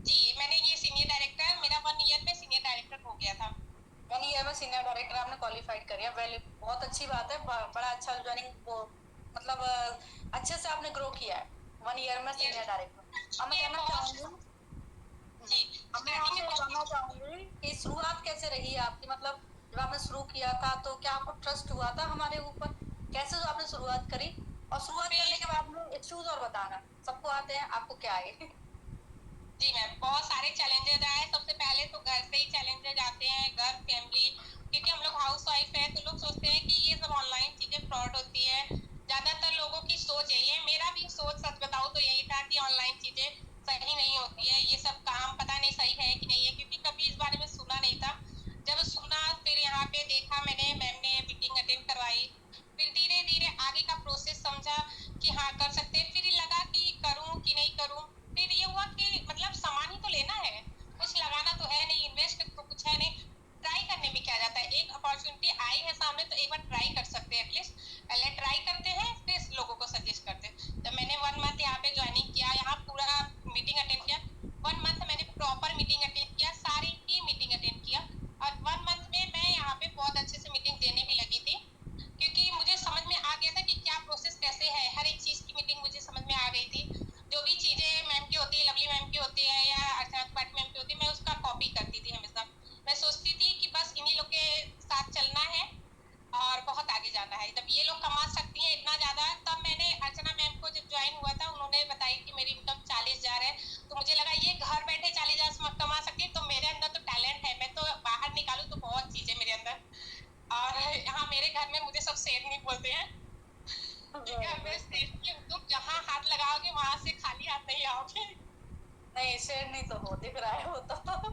Speaker 4: जी मैंने ये सीनियर डायरेक्टर, मेरा 1 ईयर में सीनियर डायरेक्टर हो गया था।
Speaker 1: 1 ईयर में सीनियर डायरेक्टर आपने क्वालिफाइड करिए, वेल बहुत अच्छी बात है, बड़ा अच्छा ज्वाइनिंग वो मतलब अच्छे से आपने ग्रो किया है 1 ईयर में सीनियर डायरेक्टर। अब मैं कहना चाहूँगी
Speaker 4: जी,
Speaker 1: मैं आपसे जानना चाहूँगी कि शुरुआत कैसे रही आपकी? मतलब जब आपने शुरू किया था तो क्या आपको ट्रस्ट हुआ था हमारे ऊपर? कैसे जो आपने शुरुआत करी, और शुरुआत करने के बाद में इश्यूज और बताना, सबको आते हैं, आपको क्या आए?
Speaker 4: जी मैम, बहुत सारे चैलेंजेस आए। सबसे पहले तो घर से ही चैलेंजेस आते हैं, घर, फैमिली, क्योंकि हम लोग हाउस वाइफ है तो लोग सोचते हैं कि ये सब ऑनलाइन चीजें फ्रॉड होती है। ज्यादातर लोगों की सोच यही है, मेरा भी सोच सच बताऊं तो यही था कि ऑनलाइन चीजें सही नहीं होती है, ये सब काम पता नहीं सही है कि नहीं है, क्योंकि कभी इस बारे में सुना नहीं था। जब सुना फिर यहाँ पे देखा मैंने, मैम ने मीटिंग अटेंड करवाई, फिर धीरे धीरे आगे का प्रोसेस समझा कि हाँ कर सकते हैं, फिर लगा कि करूँ कि नहीं करूँ। फिर ये हुआ कि मतलब सामान ही तो लेना है, कुछ लगाना तो है नहीं, इन्वेस्ट तो कुछ है नहीं, ट्राई करने में क्या जाता है, एक अपॉर्चुनिटी आई है सामने तो एक बार ट्राई कर सकते हैं, एटलीस्ट पहले ट्राई करते हैं फिर लोगों को सजेस्ट करते हैं। जब मैंने 1 मंथ यहाँ पे ज्वाइनिंग किया, यहाँ पूरा मीटिंग अटेंड किया, 1 मंथ बोलते हैं कि घर में सेफ्टी, तुम जहाँ हाथ लगाओगे वहां से खाली हाथ नहीं आओगे।
Speaker 1: नहीं, शेयर नहीं तो हो दिख रहा है वो तो।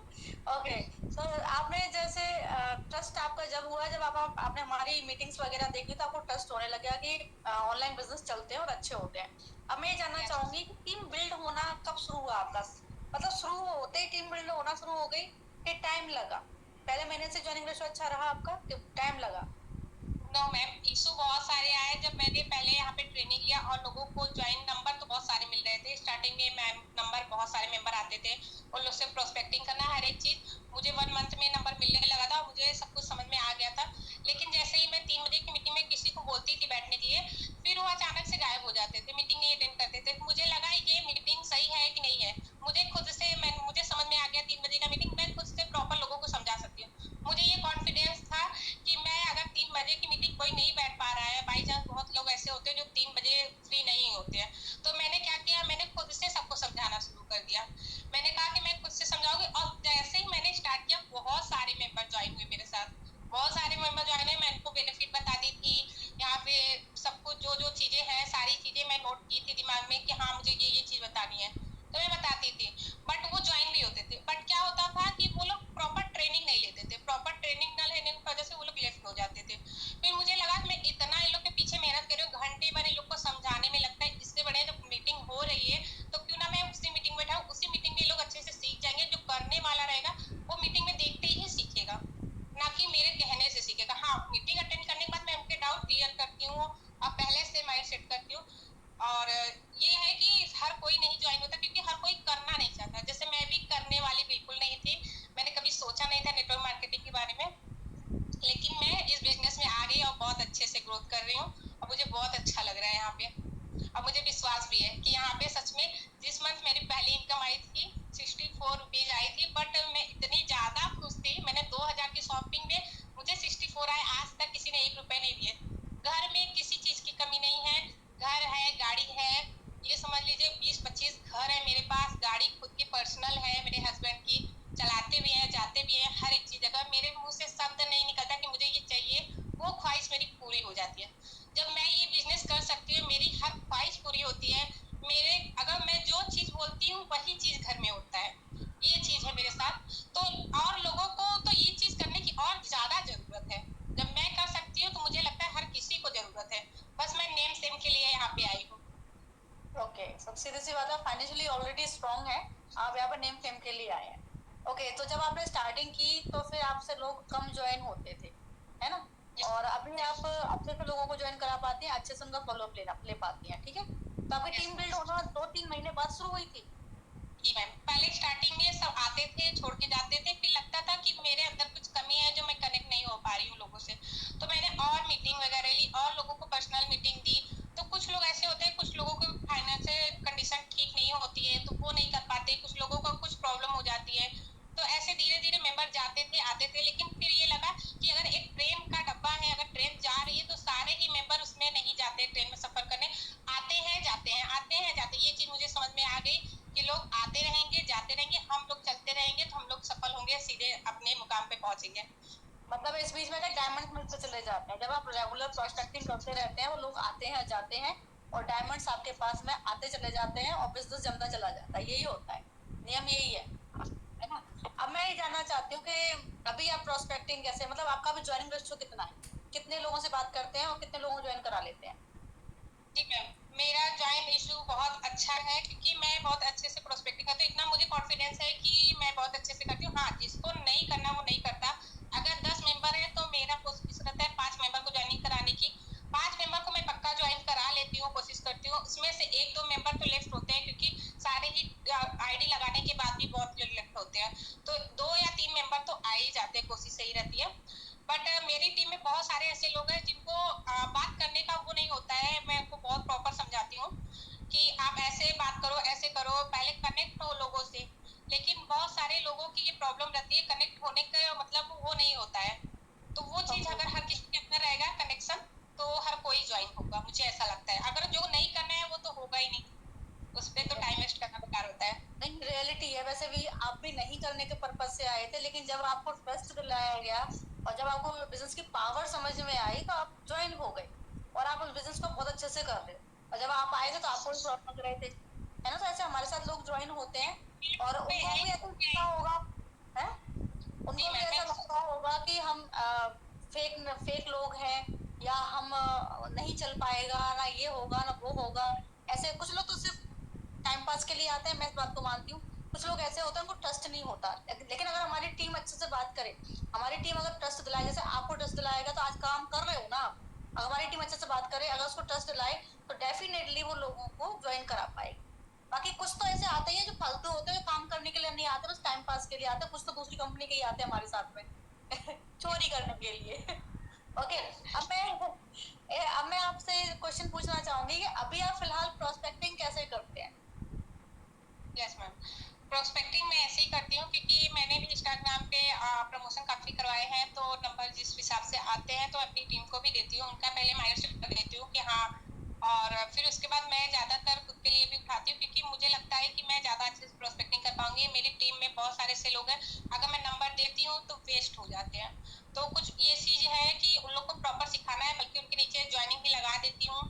Speaker 1: ओके, सो आपने जैसे ट्रस्ट आपका जब हुआ, जब आपने हमारी मीटिंग्स वगैरह देखी तो आपको ट्रस्ट होने लगा कि ऑनलाइन बिजनेस चलते हैं और अच्छे होते हैं। अब मैं ये जानना
Speaker 4: Yes.
Speaker 1: चाहूंगी कि टीम बिल्ड होना कब शुरू हुआ आपका, मतलब शुरू होते ही टीम बिल्ड होना शुरू हो गई कि टाइम लगा? पहले महीने से ज्वाइनिंग रेशो अच्छा रहा आपका कि टाइम लगा?
Speaker 4: नो मैम, इशू बहुत सारे आए। जब मैंने पहले यहाँ पे ट्रेनिंग लिया और लोगों को ज्वाइन नंबर तो बहुत सारे मिल रहे थे स्टार्टिंग में, मैम नंबर बहुत सारे मेंबर आते थे, उन लोग से प्रोस्पेक्टिंग करना हर एक चीज, मुझे 1 मंथ में नंबर मिलने लगा था और मुझे सब कुछ समझ में आ गया था। लेकिन जैसे ही मैं 3 बजे की मीटिंग में किसी को बोलती थी बैठने के लिए, फिर वो अचानक से गायब हो जाते थे, मीटिंग नहीं अटेंड करते थे। मुझे लगा ये मीटिंग सही है कि नहीं है, मुझे समझ में आ गया 3 बजे का मीटिंग मैं खुद से प्रॉपर लोगों को समझा सकती हूँ। मुझे ये कॉन्फिडेंस था कि मैं अगर 3 बजे की मीटिंग कोई नहीं बैठ पा रहा है, बाई चांस बहुत लोग ऐसे होते हैं जो 3 बजे फ्री नहीं होते हैं, तो मैंने क्या किया, मैंने खुद से सबको समझाना शुरू कर दिया। मैंने कहा कि मैं खुद से समझाऊंगी, और जैसे ही मैंने स्टार्ट किया बहुत सारे मेंबर ज्वाइन हुए मेरे साथ, बहुत सारे मेंबर ज्वाइन हुए। मैं इनको बेनिफिट बताती थी, यहाँ पे सब कुछ जो जो चीजें हैं सारी चीजें मैं नोट की थी दिमाग में कि हाँ मुझे ये चीज बतानी है, तो मैं बताती थी। बट वो ज्वाइन भी होते थे, बट क्या होता था कि वो लोग प्रॉपर ट्रेनिंग नहीं लेते थे, प्रॉपर ट्रेनिंग न लेने की वजह से वो लोग लेफ्ट हो जाते थे। फिर मुझे लगा कि मैं इतना इन लोग के पीछे मेहनत कर रही हूँ, घंटे भर इन लोग को समझाने में लगता है, इससे बढ़िया जब मीटिंग हो रही है तो क्यों ना मैं उसी मीटिंग में बैठाऊं, उसी मीटिंग में ये लोग अच्छे से सीख जाएंगे। जो करने वाला रहेगा वो मीटिंग में देखते ही सीखेगा, ना कि मेरे कहने से सीखेगा। हाँ, मीटिंग अटेंड करने के बाद मैं उनके डाउट क्लियर करती हूँ और पहले से माइंड सेट करती हूँ। और ये है कि हर कोई नहीं ज्वाइन होता क्योंकि हर कोई करना नहीं चाहता, जैसे मैं भी करने वाली बिल्कुल नहीं थी, मैंने कभी सोचा नहीं था नेटवर्क मार्केटिंग के बारे में, लेकिन मैं इस बिजनेस में आ गई और बहुत अच्छे से ग्रोथ कर रही हूँ और मुझे बहुत अच्छा लग रहा है यहाँ पे। और मुझे विश्वास भी है कि यहाँ पे सच में जिस मंथ मेरी पहली इनकम आई थी 64 रुपीज आई थी, बट मैं इतनी ज्यादा खुश थी, मैंने 2000 की शॉपिंग में मुझे 64 आए, आज तक किसी ने 1 रुपए नहीं दिए। घर में किसी चीज की कमी नहीं है, घर है, गाड़ी है, ये समझ लीजिए 20-25 घर है मेरे पास, गाड़ी खुद की पर्सनल है मेरे हस्बैंड की, चलाते भी हैं जाते भी हैं, हर एक चीज। अगर मेरे मुंह से शब्द नहीं निकलता कि मुझे ये चाहिए, वो ख्वाहिश मेरी पूरी हो जाती है। जब मैं ये बिजनेस कर सकती हूँ मेरी हर ख्वाहिश पूरी होती है। मेरे अगर मैं जो चीज बोलती हूँ वही चीज घर में होता है, ये चीज है मेरे साथ। तो और लोगों को तो ये चीज करने की और ज्यादा जरूरत है, जब मैं कर सकती हूँ तो मुझे लगता है हर किसी को जरूरत है, बस मैं नेम सेम के लिए यहाँ पे आई हूँ।
Speaker 1: ओके, सबसे सीधी सी बात है, फाइनेंशियली ऑलरेडी स्ट्रांग है, आप यहाँ पर नेम फेम के लिए आए हैं। ओके, तो जब आपने स्टार्टिंग की तो फिर आपसे लोग कम ज्वाइन होते थे, है ना? और अभी आप अच्छे से लोगों को ज्वाइन करा पाती हैं, अच्छे से उनका फॉलोअप ले पाती हैं, ठीक है? तो आपकी टीम बिल्ड होना 2-3 महीने बाद शुरू हुई थी?
Speaker 4: जी मैम, पहले स्टार्टिंग में सब आते थे छोड़ के जाते थे, फिर लगता था कि मेरे अंदर कुछ कमी है जो मैं कनेक्ट नहीं हो पा रही हूँ लोगों से, तो मैंने और मीटिंग वगैरह ली और लोगों को पर्सनल मीटिंग दी। तो कुछ लोग ऐसे होते हैं, कुछ लोगों को फाइनेंशियल कंडीशन ठीक नहीं होती है तो वो नहीं कर पाते, कुछ लोगों को कुछ प्रॉब्लम हो जाती है, तो ऐसे धीरे धीरे मेंबर जाते थे आते थे। लेकिन फिर ये लगा कि अगर एक ट्रेन का डब्बा है, अगर ट्रेन जा रही है तो सारे ही मेंबर उसमें नहीं जाते ट्रेन में सफर करने, आते हैं जाते हैं आते हैं जाते हैं। ये चीज मुझे समझ में आ गई कि लोग आते रहेंगे जाते रहेंगे, हम लोग चलते रहेंगे तो हम लोग सफल होंगे, सीधे अपने मुकाम पे पहुंचेंगे।
Speaker 1: मतलब इस बीच में क्या डायमंड मिलते चले जाते हैं, जब आप रेगुलर प्रोस्पेक्टिंग करते रहते हैं वो लोग आते हैं जाते हैं और डायमंड्स आपके पास में आते चले जाते हैं और बिजनेस जमता चला जाता है, यही होता है, नियम यही है ना? अब मैं ये जानना चाहती हूँ कि अभी आप प्रोस्पेक्टिंग कैसे, मतलब आपका भी ज्वाइनिंग रेशियो कितना है, कितने लोगों से बात करते हैं और कितने लोगों को ज्वाइन करा लेते हैं?
Speaker 4: जी मैम, मेरा ज्वाइन इशू बहुत अच्छा है क्योंकि मैं बहुत अच्छे से प्रोस्पेक्टिंग करती हूँ, इतना मुझे कॉन्फिडेंस है कि मैं बहुत अच्छे से करती हूँ। हाँ, जिसको नहीं करना वो नहीं करता। अगर 10 मेंबर है तो मेरा कोशिश रहता है 5 मेंबर को ज्वाइनिंग कराने की, 5 मेंबर को मैं पक्का ज्वाइन करा लेती हूँ, कोशिश करती हूँ। उसमें से 1-2 मेंबर तो लेफ्ट होते हैं क्योंकि सारे ही आईडी लगाने के बाद भी बहुत लोग लेफ्ट होते हैं, तो 2 या 3 मेंबर तो आ ही जाते हैं, कोशिश सही रहती है। बट मेरी टीम में बहुत सारे ऐसे लोग हैं जिनको बात करने का वो नहीं होता है, मैं उनको बहुत प्रॉपर समझाती हूँ कि आप ऐसे बात करो ऐसे करो, पहले कनेक्ट हो लोगों से। लेकिन बहुत सारे लोगों की ये प्रॉब्लम रहती है, कनेक्ट होने का मतलब वो नहीं होता है, तो वो चीज अगर हर किसी के अंदर रहेगा कनेक्शन, तो हर कोई ज्वाइन होगा, मुझे ऐसा लगता है। अगर जो नहीं करना है वो तो होगा ही नहीं, उस पर तो टाइम वेस्ट करना बेकार होता है।
Speaker 1: नहीं, रियलिटी है, वैसे भी आप भी नहीं करने के पर्पज से आए थे, लेकिन जब आपको ट्रस्ट दिलाया गया और जब आपको बिजनेस की पावर समझ में आई तो आप ज्वाइन हो गए, से कर रहे हो, और जब आप आए थे तो आपको भी प्रॉब्लम लग रहे थे, है ना। तो ऐसे हमारे साथ लोग ज्वाइन होते हैं और उनको भी ऐसा लगता होगा, है, उनको भी ऐसा लगता होगा कि हम फेक लोग हैं, या हम नहीं चल पाएगा ना, ये होगा ना वो होगा। ऐसे कुछ लोग तो सिर्फ टाइम पास के लिए आते हैं, मैं इस बात को मानती हूँ। कुछ लोग ऐसे होते हैं उनको ट्रस्ट नहीं होता, लेकिन अगर हमारी टीम अच्छे से बात करे, हमारी टीम अगर ट्रस्ट दिलाए, जैसे आपको ट्रस्ट दिलाएगा तो आज काम कर रहे हो ना आप। अगर हमारी टीम अच्छे से बात करे, अगर उसको ट्रस्ट दिलाए, तो डेफिनेटली वो लोगों को ज्वाइन करा पाएगी। बाकी कुछ तो ऐसे आते हैं जो फालतू होते हैं, जो काम करने के लिए नहीं आते, बस टाइम पास के लिए आते हैं। कुछ तो दूसरी कंपनी के ही आते हैं हमारे साथ में चोरी करने के लिए। ओके, अब मैं आपसे क्वेश्चन पूछना चाहूंगी कि अभी आप फिलहाल प्रोस्पेक्टिंग कैसे करते हैं?
Speaker 4: यस मैम, प्रोस्पेक्टिंग मैं ऐसे ही करती हूँ क्योंकि मैंने भी इंस्टाग्राम पे प्रमोशन काफ़ी करवाए हैं, तो नंबर जिस हिसाब से आते हैं तो अपनी टीम को भी देती हूँ, उनका पहले माइंडसेट देती हूँ कि हाँ, और फिर उसके बाद मैं ज़्यादातर खुद के लिए भी उठाती हूँ क्योंकि मुझे लगता है कि मैं ज़्यादा अच्छे से प्रोस्पेक्टिंग कर पाऊंगी। मेरी टीम में बहुत सारे ऐसे लोग हैं, अगर मैं नंबर देती हूँ तो वेस्ट हो जाते हैं। तो कुछ ये चीज़ है कि उन लोग को प्रॉपर सिखाना है, बल्कि उनके नीचे ज्वाइनिंग भी लगा देती हूँ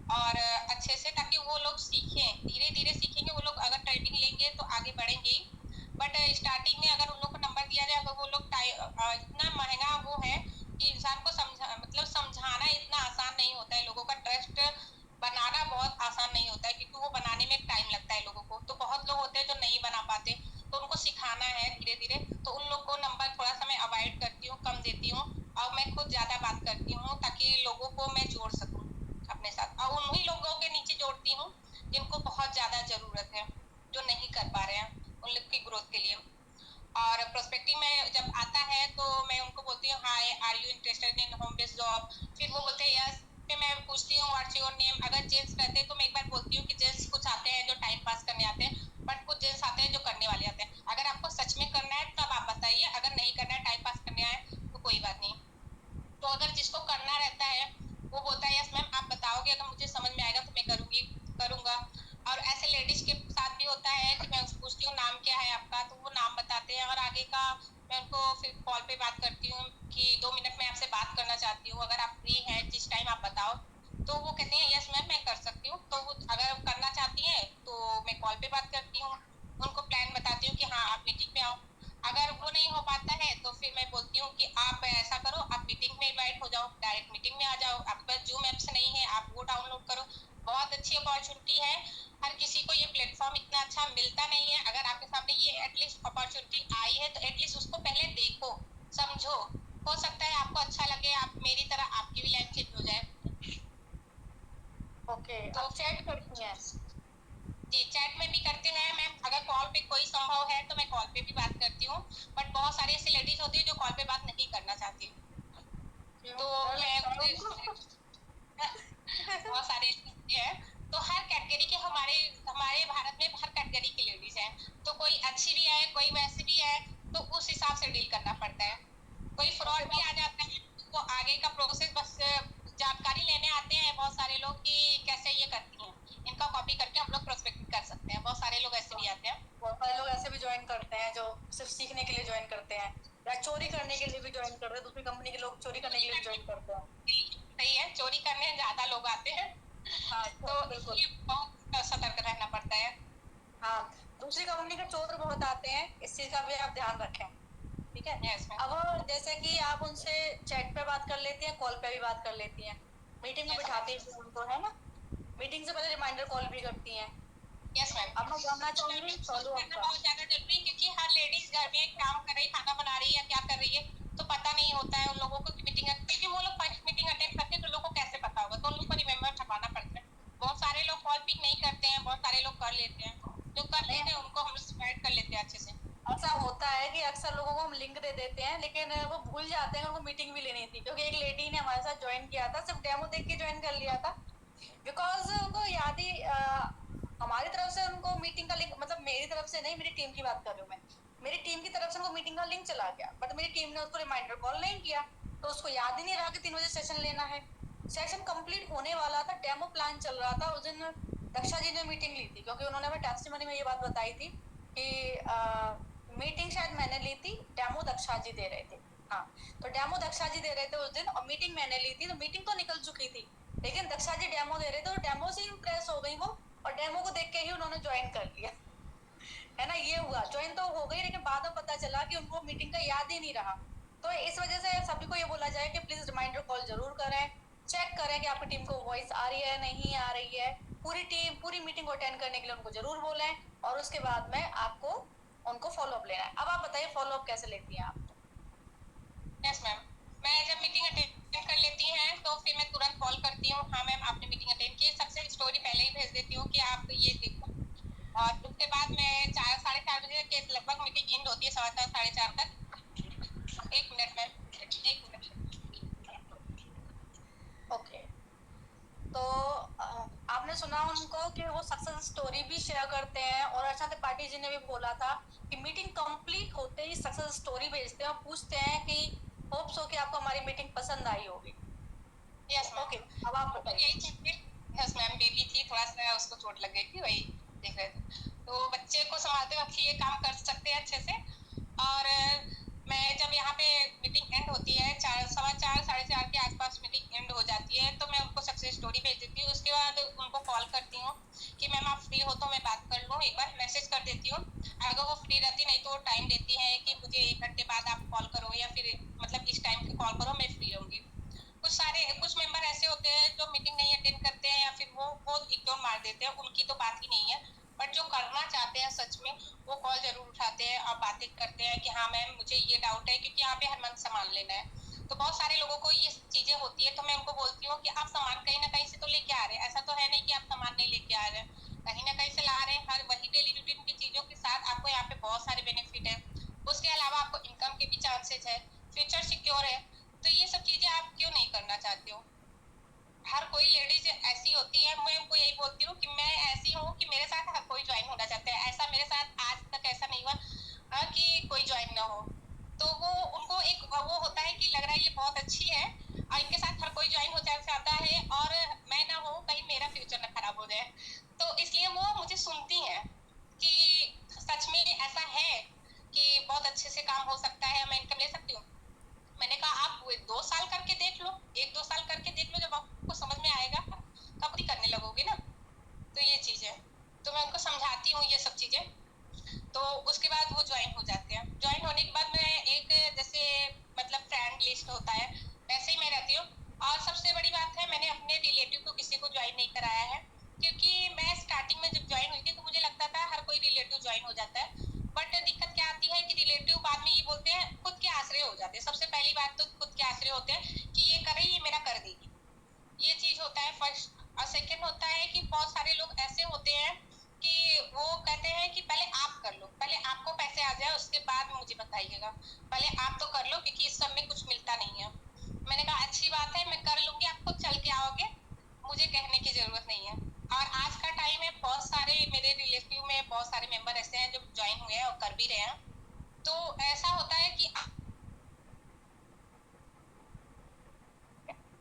Speaker 4: और अच्छे से, ताकि वो लोग सीखें, धीरे धीरे सीखेंगे। वो लोग अगर ट्रेनिंग लेंगे तो आगे बढ़ेंगे। बट स्टार्टिंग में अगर उन लोग को नंबर दिया जाए, अगर वो लोग इतना महंगा वो है कि इंसान को समझाना इतना आसान नहीं होता है। लोगों का ट्रस्ट बनाना बहुत आसान नहीं होता है, क्योंकि वो बनाने में टाइम लगता है लोगों को। तो बहुत लोग होते हैं जो नहीं बना पाते, तो उनको सिखाना है धीरे धीरे। तो उन लोग को नंबर थोड़ा सा मैं अवॉइड करती हूँ, कम देती हूँ, और मैं खुद ज्यादा बात करती हूँ ताकि लोगों को मैं जोड़ सकूँ अपने साथ। और उन्हीं लोगों के नीचे जोड़ती हूँ जिनको बहुत ज्यादा जरूरत है, जो नहीं कर पा रहे हैं उन लोग की ग्रोथ के लिए। और प्रोस्पेक्टिंग में जब आता है तो मैं उनको बोलती हूँ, hi, are you interested in home based job? फिर वो बोलते हैं यस। फिर मैं पूछती हूँ व्हाट्स योर नेम। अगर जेंट्स रहते हैं तो मैं एक बार बोलती हूँ कि जेंट्स कुछ आते हैं जो टाइम पास करने आते हैं, बट कुछ जेंट्स आते हैं जो करने वाले आते हैं। अगर आपको सच में करना है तब आप बताइए, अगर नहीं करना है, टाइम पास करने आए तो कोई बात नहीं। तो अगर जिसको करना रहता है वो बोलता है यस मैम, आप बताओगे, अगर मुझे समझ में आएगा तो मैं करूंगा। और ऐसे लेडीज के साथ भी होता है कि मैं उसको पूछती हूँ नाम क्या है आपका, तो वो नाम बताते हैं, और आगे का मैं उनको फिर कॉल पे बात करती हूँ कि 2 मिनट में आपसे बात करना चाहती हूँ, अगर आप फ्री हैं जिस टाइम आप बताओ। तो वो कहते हैं यस मैम, मैं कर सकती हूँ। तो वो अगर करना चाहती है तो मैं कॉल पे बात करती हूँ, उनको प्लान बताती हूँ कि हाँ आप मीटिंग में आओ। अगर वो नहीं हो पाता है तो फिर मैं बोलती हूँ कि आप ऐसा करो, आप मीटिंग में इनवाइट हो जाओ, डायरेक्ट मीटिंग में आ जाओ। आपके पास जूम ऐप्स नहीं है, आप वो डाउनलोड करो। बहुत अच्छी अपॉर्चुनिटी है, हर किसी को ये प्लेटफॉर्म इतना अच्छा मिलता नहीं है। अगर आपके सामने ये एटलीस्ट अपॉर्चुनिटी आई है तो एटलीस्ट उसको पहले देखो, समझो। हो सकता है आपको अच्छा लगे, आप मेरी तरह आपकी भी लाइफ चेंज हो जाए।
Speaker 1: ओके,
Speaker 4: तो
Speaker 1: आप चैट करती हैं?
Speaker 4: जी, चैट में भी करते हैं मैम। अगर कॉल पे कोई संभव है तो मैं कॉल पे भी बात करती हूँ, बट बहुत सारी ऐसी लेडीज होती है जो कॉल पे बात नहीं करना चाहती। तो मैं बहुत सारे हैं। तो हर कैटेगरी के हमारे हमारे भारत में हर कैटेगरी की लेडीज हैं। तो कोई अच्छी भी है, कोई वैसी भी है, तो उस हिसाब से डील करना पड़ता है। कोई फ्रॉड भी आ जाता है, तो आगे का प्रोसेस बस जानकारी लेने आते हैं बहुत सारे लोग कि कैसे ये करती हैं, इनका कॉपी करके हम लोग प्रोस्पेक्टिंग कर सकते हैं। बहुत सारे लोग ऐसे भी आते हैं।
Speaker 1: बहुत सारे लोग ऐसे भी ज्वाइन करते हैं जो सिर्फ सीखने के लिए ज्वाइन करते हैं, या चोरी करने के लिए भी ज्वाइन करते हैं। दूसरी कंपनी के लोग चोरी करने के लिए भी ज्वाइन करते हैं।
Speaker 4: सही है, चोरी करने ज्यादा लोग आते हैं,
Speaker 1: हाँ
Speaker 4: तो
Speaker 1: बिल्कुल।
Speaker 4: इसलिए बहुत सतर्क रहना पड़ता है।
Speaker 1: हाँ, दूसरी कंपनी के चोर बहुत आते हैं, इस चीज का भी आप ध्यान रखें, ठीक है।
Speaker 4: Yes ma'am.
Speaker 1: अब जैसे कि आप उनसे चैट पे बात कर लेती हैं, कॉल पे भी बात कर लेती हैं, मीटिंग में बिठाती हैं उनको, है ना। मीटिंग से पहले रिमाइंडर कॉल भी करती हैं।
Speaker 4: Yes ma'am.
Speaker 1: अब मैं जानना चाहूंगी फॉलो अप
Speaker 4: करना
Speaker 1: का।
Speaker 4: बहुत ज्यादा जरूरी है, क्योंकि हर लेडीज घर में काम कर रही, खाना बना रही है या क्या कर रही है, तो पता नहीं होता है उन लोगों को कि मीटिंग, क्योंकि वो लोग फर्स्ट मीटिंग अटेंड करते हैं तो लोगों को कैसे पता होगा, तो उन लोग को रिमेम्बर करवाना पड़ता है। बहुत सारे लोग कॉल पिक नहीं करते हैं, बहुत सारे लोग कर लेते हैं। जो कर लेते हैं उनको हम गाइड कर लेते हैं अच्छे से।
Speaker 1: ऐसा होता है कि अक्सर लोगों को हम लिंक दे देते हैं, लेकिन वो भूल जाते हैं, उनको मीटिंग भी लेनी थी। क्योंकि एक लेडी ने हमारे साथ ज्वाइन किया था, सिर्फ डेमो देख के ज्वाइन कर लिया था, बिकॉज उनको याद ही हमारी तरफ से उनको मीटिंग का लिंक, मतलब मेरी तरफ से नहीं, मेरी टीम की बात कर रही हूँ मैं, मेरी टीम की तरफ से उनको मीटिंग का लिंक चला गया, बट मेरी टीम ने उसको रिमाइंडर कॉल नहीं किया, तो उसको याद ही नहीं रहा कि 3 बजे सेशन लेना है। सेशन कंप्लीट होने वाला था, डेमो प्लान चल रहा था। उस दिन दक्षा जी ने मीटिंग ली थी, क्योंकि उन्होंने हमें टेस्टिमनी में ये बात बताई थी कि मीटिंग शायद मैंने ली थी, डेमो दक्षा जी दे रहे थे। हाँ, तो डेमो दक्षा जी दे रहे थे उस दिन, और मीटिंग मैंने ली थी, तो मीटिंग तो निकल चुकी थी, लेकिन दक्षा जी डेमो दे रहे थे और डेमो से इम्प्रेस हो गई वो, और डेमो को देख के ही उन्होंने ज्वाइन कर लिया है ना। ये हुआ, ज्वाइन तो हो गई लेकिन बाद में पता चला कि उनको मीटिंग का याद ही नहीं रहा। तो इस वजह से सभी को ये बोला जाए कि प्लीज रिमाइंडर कॉल जरूर करें, चेक करें कि आपकी टीम को वॉइस आ रही है नहीं आ रही है। पूरी टीम पूरी मीटिंग को अटेंड करने के लिए उनको जरूर बोलें, और उसके बाद में आपको उनको फॉलो अप लेना है। अब आप बताइए फॉलो अप कैसे लेती हैं आप?
Speaker 4: यस मैम, मैं जब मीटिंग अटेंड कर लेती हैं तो फिर मैं तुरंत कॉल करती हूँ, हाँ मैम आपने मीटिंग अटेंड की, सक्सेस स्टोरी पहले ही भेज देती हूँ कि आप ये देखो। और उसके बाद मैं 4 साढ़े 4 बजे के लगभग मीटिंग एंड होती है, 4:15 साढ़े 4 तक। 1 मिनट मैम, 1 मिनट।
Speaker 1: ओके, तो आपने सुना उनको कि वो सक्सेस स्टोरी भी शेयर करते हैं, और अर्चना त्रिपाठी जी ने भी बोला था कि मीटिंग कंप्लीट होते ही सक्सेस स्टोरी भेजते हैं और पूछते हैं कि होप्स हो कि आपको हमारी मीटिंग पसंद आई होगी।
Speaker 4: Yes ma'am.
Speaker 1: ओके, अब आप बताइए।
Speaker 4: यही चीज फिर, यस मैम, बेबी थी, थोड़ा सा उसको चोट लग गई थी, वही देख रहे थे। तो बच्चे को संभालते वक्त ये काम कर सकते हैं अच्छे से। और मैं जब यहाँ पे मीटिंग एंड होती है 4:15 साढ़े 4 के आसपास मीटिंग एंड हो जाती है, तो मैं उनको सक्सेस स्टोरी भेज देती हूँ। उसके बाद उनको कॉल करती हूँ कि मैम आप फ्री हो तो मैं बात कर लूँ, एक बार मैसेज कर देती हूँ। अगर वो फ्री रहती नहीं तो टाइम देती है कि मुझे 1 घंटे बाद आप कॉल करो, या फिर मतलब इस टाइम पे कॉल करो, मैं फ्री होंगी। कुछ मेंबर ऐसे होते हैं जो मीटिंग नहीं अटेंड करते हैं, या फिर वो इग्नोर मार देते हैं, उनकी तो बात ही नहीं है। बट जो करना चाहते हैं सच में, वो कॉल जरूर उठाते हैं और बातें करते हैं कि हाँ मैम मुझे ये डाउट है, क्योंकि यहाँ पे हर मंथ सामान लेना है। तो बहुत सारे लोगों को ये चीजें होती है, तो मैं उनको बोलती हूँ कि आप सामान कहीं ना कहीं से तो लेके आ रहे हैं, ऐसा तो है नहीं कि आप सामान नहीं लेके आ रहे हैं, कहीं ना कहीं से ला रहे हैं। हर वही डेली रूटीन की चीजों के साथ आपको यहाँ पे बहुत सारे बेनिफिट है। उसके अलावा आपको इनकम के भी चांसेस है, फ्यूचर सिक्योर है। तो ये सब चीजें आप क्यों नहीं करना चाहते हो? हर कोई लेडीज ऐसी होती है, मैं उनको यही बोलती हूँ कि मैं ऐसी हूँ कि मेरे साथ हर कोई ज्वाइन होना चाहता है। ऐसा मेरे साथ आज तक ऐसा नहीं हुआ कि कोई ज्वाइन ना हो। तो वो उनको एक वो होता है कि लग रहा है ये बहुत अच्छी है और इनके साथ हर कोई ज्वाइन हो चाहता है, और मैं ना हूँ कहीं मेरा फ्यूचर ना खराब हो जाए। तो इसलिए वो मुझे सुनती हैं कि सच में ऐसा है कि बहुत अच्छे से काम हो सकता है, मैं इनकम ले सकती हूँ। मैंने कहा आप 2 साल करके देख लो, 1-2 साल करके देख लो, जब आपको समझ में आएगा तब ही करने लगोगे ना। तो ये चीज है, तो मैं उनको समझाती हूँ ये सब चीजें। तो उसके बाद वो ज्वाइन हो जाते हैं। ज्वाइन होने के बाद मैं एक जैसे मतलब फ्रेंड लिस्ट होता है वैसे ही मैं रहती हूँ। और सबसे बड़ी बात है, मैंने अपने रिलेटिव को किसी को ज्वाइन नहीं कराया है, क्योंकि मैं स्टार्टिंग में जब ज्वाइन हुई थी तो मुझे लगता था हर कोई रिलेटिव ज्वाइन हो जाता है। बट दिक्कत क्या आती है कि रिलेटिव बाद में ये बोलते हैं, खुद के आश्रय हो जाते हैं। सबसे पहली बात तो खुद के आश्रय होते हैं कि ये करे, ये मेरा कर देगी, ये चीज होता है फर्स्ट। और सेकंड होता है कि बहुत सारे लोग ऐसे होते हैं कि वो कहते हैं कि पहले आप कर लो, पहले आपको पैसे आ जाए उसके बाद मुझे बताइएगा, पहले आप तो कर लो क्योंकि इस सब में कुछ मिलता नहीं है। मैंने कहा अच्छी बात है, मैं कर लूंगी, आप खुद चल के आओगे, मुझे कहने की जरूरत नहीं है। और आज का टाइम है, बहुत सारे मेरे रिलेटिव में बहुत सारे मेंबर ऐसे हैं जो ज्वाइन हुए हैं और कर भी रहे हैं। तो ऐसा होता है कि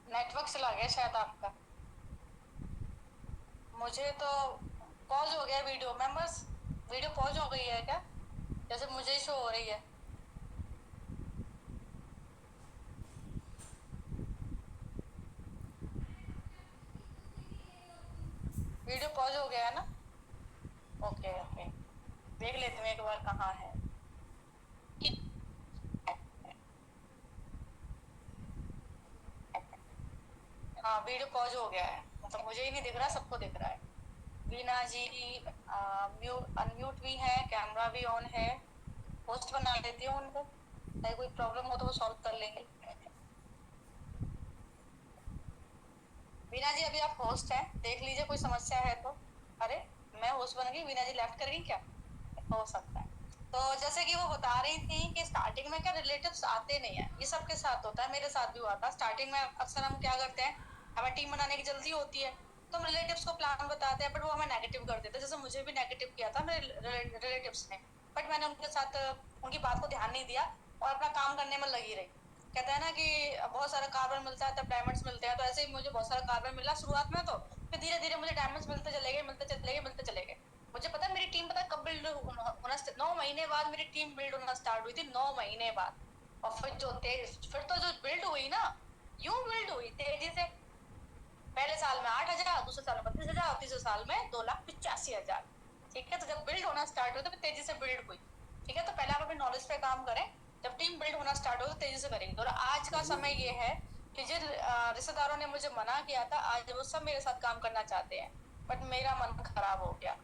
Speaker 1: नेटवर्क चला गया शायद आपका। मुझे तो पॉज हो गया वीडियो। मेंबर्स, वीडियो पॉज हो गई है क्या? जैसे मुझे शो हो रही है। वीडियो पॉज हो गया है ना? ओके ओके, देख लेते हैं एक बार कहाँ है। हाँ, वीडियो पॉज हो गया है, मतलब मुझे ही नहीं दिख रहा, सबको दिख रहा है। वीना जी अनम्यूट भी है, कैमरा भी ऑन है। होस्ट बना देती हूँ उनको, चाहे कोई प्रॉब्लम हो तो वो सॉल्व कर लेंगे। वीना जी अभी आप होस्ट हैं, देख लीजिए कोई समस्या है तो। अरे मैं होस्ट बन गई, वीना जी लेफ्ट कर गई क्या? हो सकता है। तो जैसे कि वो बता रही थी कि स्टार्टिंग में क्या रिलेटिव्स आते नहीं है, ये सबके साथ होता है, मेरे साथ भी हुआ था। स्टार्टिंग में अक्सर हम क्या करते हैं, हमें टीम बनाने की जल्दी होती है तो हम रिलेटिव्स को प्लान बताते हैं, बट वो हमें नेगेटिव कर देते हैं। जैसे मुझे भी नेगेटिव किया था मेरे रिलेटिव्स ने, बट मैंने उनके साथ उनकी बात को ध्यान नहीं दिया और अपना काम करने में लगी रही। कहते हैं ना कि बहुत सारा कार्बन मिलता है तब डायमंड्स मिलते हैं, तो ऐसे ही मुझे बहुत सारा कार्बन मिला शुरुआत में, तो फिर धीरे धीरे मुझे डायमंड्स मिलते चले गए, मिलते चले गए, मिलते चले गए। मुझे पता है मेरी टीम पता कब बिल्ड होना, 9 महीने बाद मेरी टीम बिल्ड होना स्टार्ट हुई थी, 9 महीने बाद। और फिर तो जो बिल्ड हुई ना, यूं बिल्ड हुई तेजी से। पहले साल में 8,000, दूसरे साल में 32,000 और तीसरे साल में 2,85,000। ठीक है, तो जब बिल्ड होना स्टार्ट हो तो तेजी से बिल्ड हुई। ठीक है, तो पहले आप अपने नॉलेज पे काम करें, जब टीम बिल्ड होना स्टार्ट हो तो तेजी से करेंगे। और आज का समय ये है कि जिन रिश्तेदारों ने मुझे मना किया था, आज वो सब मेरे साथ काम करना चाहते हैं, बट मेरा मन खराब हो गया।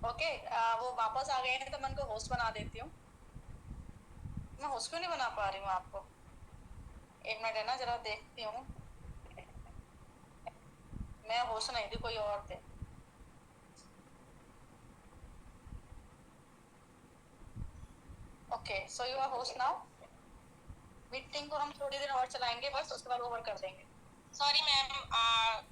Speaker 1: ओके, वो वापस आ गए हैं तो मैं उनको होस्ट बना देती हूँ। मैं होस्ट क्यों नहीं बना पा रही हूँ आपको? एक मिनट है ना, जरा देखती हूँ। मैं होस्ट नहीं थी, कोई और थे। Okay, so you are host now. Meeting को हम थोड़ी देर और चलाएंगे बस, उसके बाद ओवर कर देंगे।
Speaker 4: सॉरी मैम,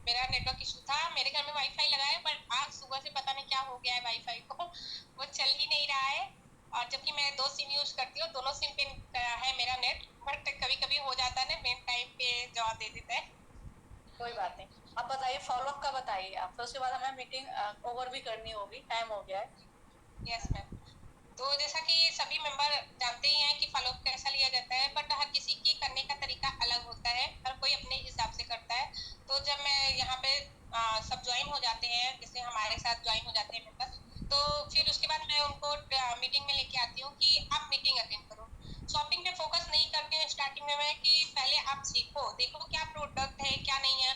Speaker 4: मेरा नेटवर्क इशू था। मेरे घर में वाईफाई लगा है, पर आज सुबह से पता नहीं क्या हो गया है वाईफाई को, वो चल ही नहीं रहा है। और जबकि मैं 2 सिम यूज करती हूँ, दोनों सिम पे है मेरा नेट, बट कभी कभी हो जाता है ना, मेन टाइम पे जवाब दे देता है।
Speaker 1: कोई बात नहीं। अब बताइए फॉलोअप का बताइए आप, तो उसके बाद हमें मीटिंग ओवर भी करनी होगी, टाइम हो गया है।
Speaker 4: Yes ma'am. तो जैसा कि सभी मेंबर जानते ही हैं कि फॉलोअप कैसा लिया जाता है, बट हर किसी की करने का तरीका अलग होता है, हर कोई अपने हिसाब से करता है। तो जब मैं यहाँ पे सब ज्वाइन हो जाते हैं, जैसे हमारे साथ ज्वाइन हो जाते हैं मेंबर, तो फिर उसके बाद मैं उनको मीटिंग में लेके आती हूँ कि आप मीटिंग अटेंड करो। शॉपिंग पे फोकस नहीं करती हूँ स्टार्टिंग में मैं, कि पहले आप सीखो, देखो क्या प्रोडक्ट है क्या नहीं है।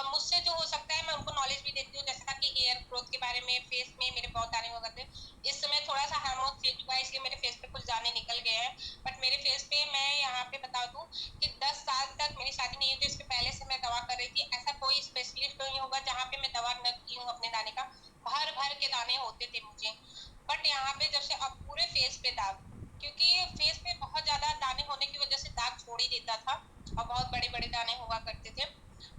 Speaker 4: मुझसे जो हो सकता है मैं उनको नॉलेज भी देती हूँ, जैसा कि हेयर ग्रोथ के बारे में, फेस में मेरे बहुत दाने हो गए थे। इस समय थोड़ा सा हार्मोन चेंज हुआ है, इसलिए मेरे फेस पे कुछ दाने निकल गए हैं। बट मेरे फेस पे, मैं यहाँ पे बता दूं कि 10 साल तक मेरी शादी नहीं हुई थी, इसके पहले से मैं दवा कर रही थी। ऐसा कोई स्पेशलिस्ट नहीं होगा जहाँ पे मैं दवा न की हूँ अपने दाने का। भर भर के दाने होते थे मुझे, बट यहाँ पे जब से अब पूरे फेस पे दाग, क्योंकि फेस पे बहुत ज्यादा दाने होने की वजह से दाग छोड़ ही देता था और बहुत बड़े बड़े दाने हुआ करते थे।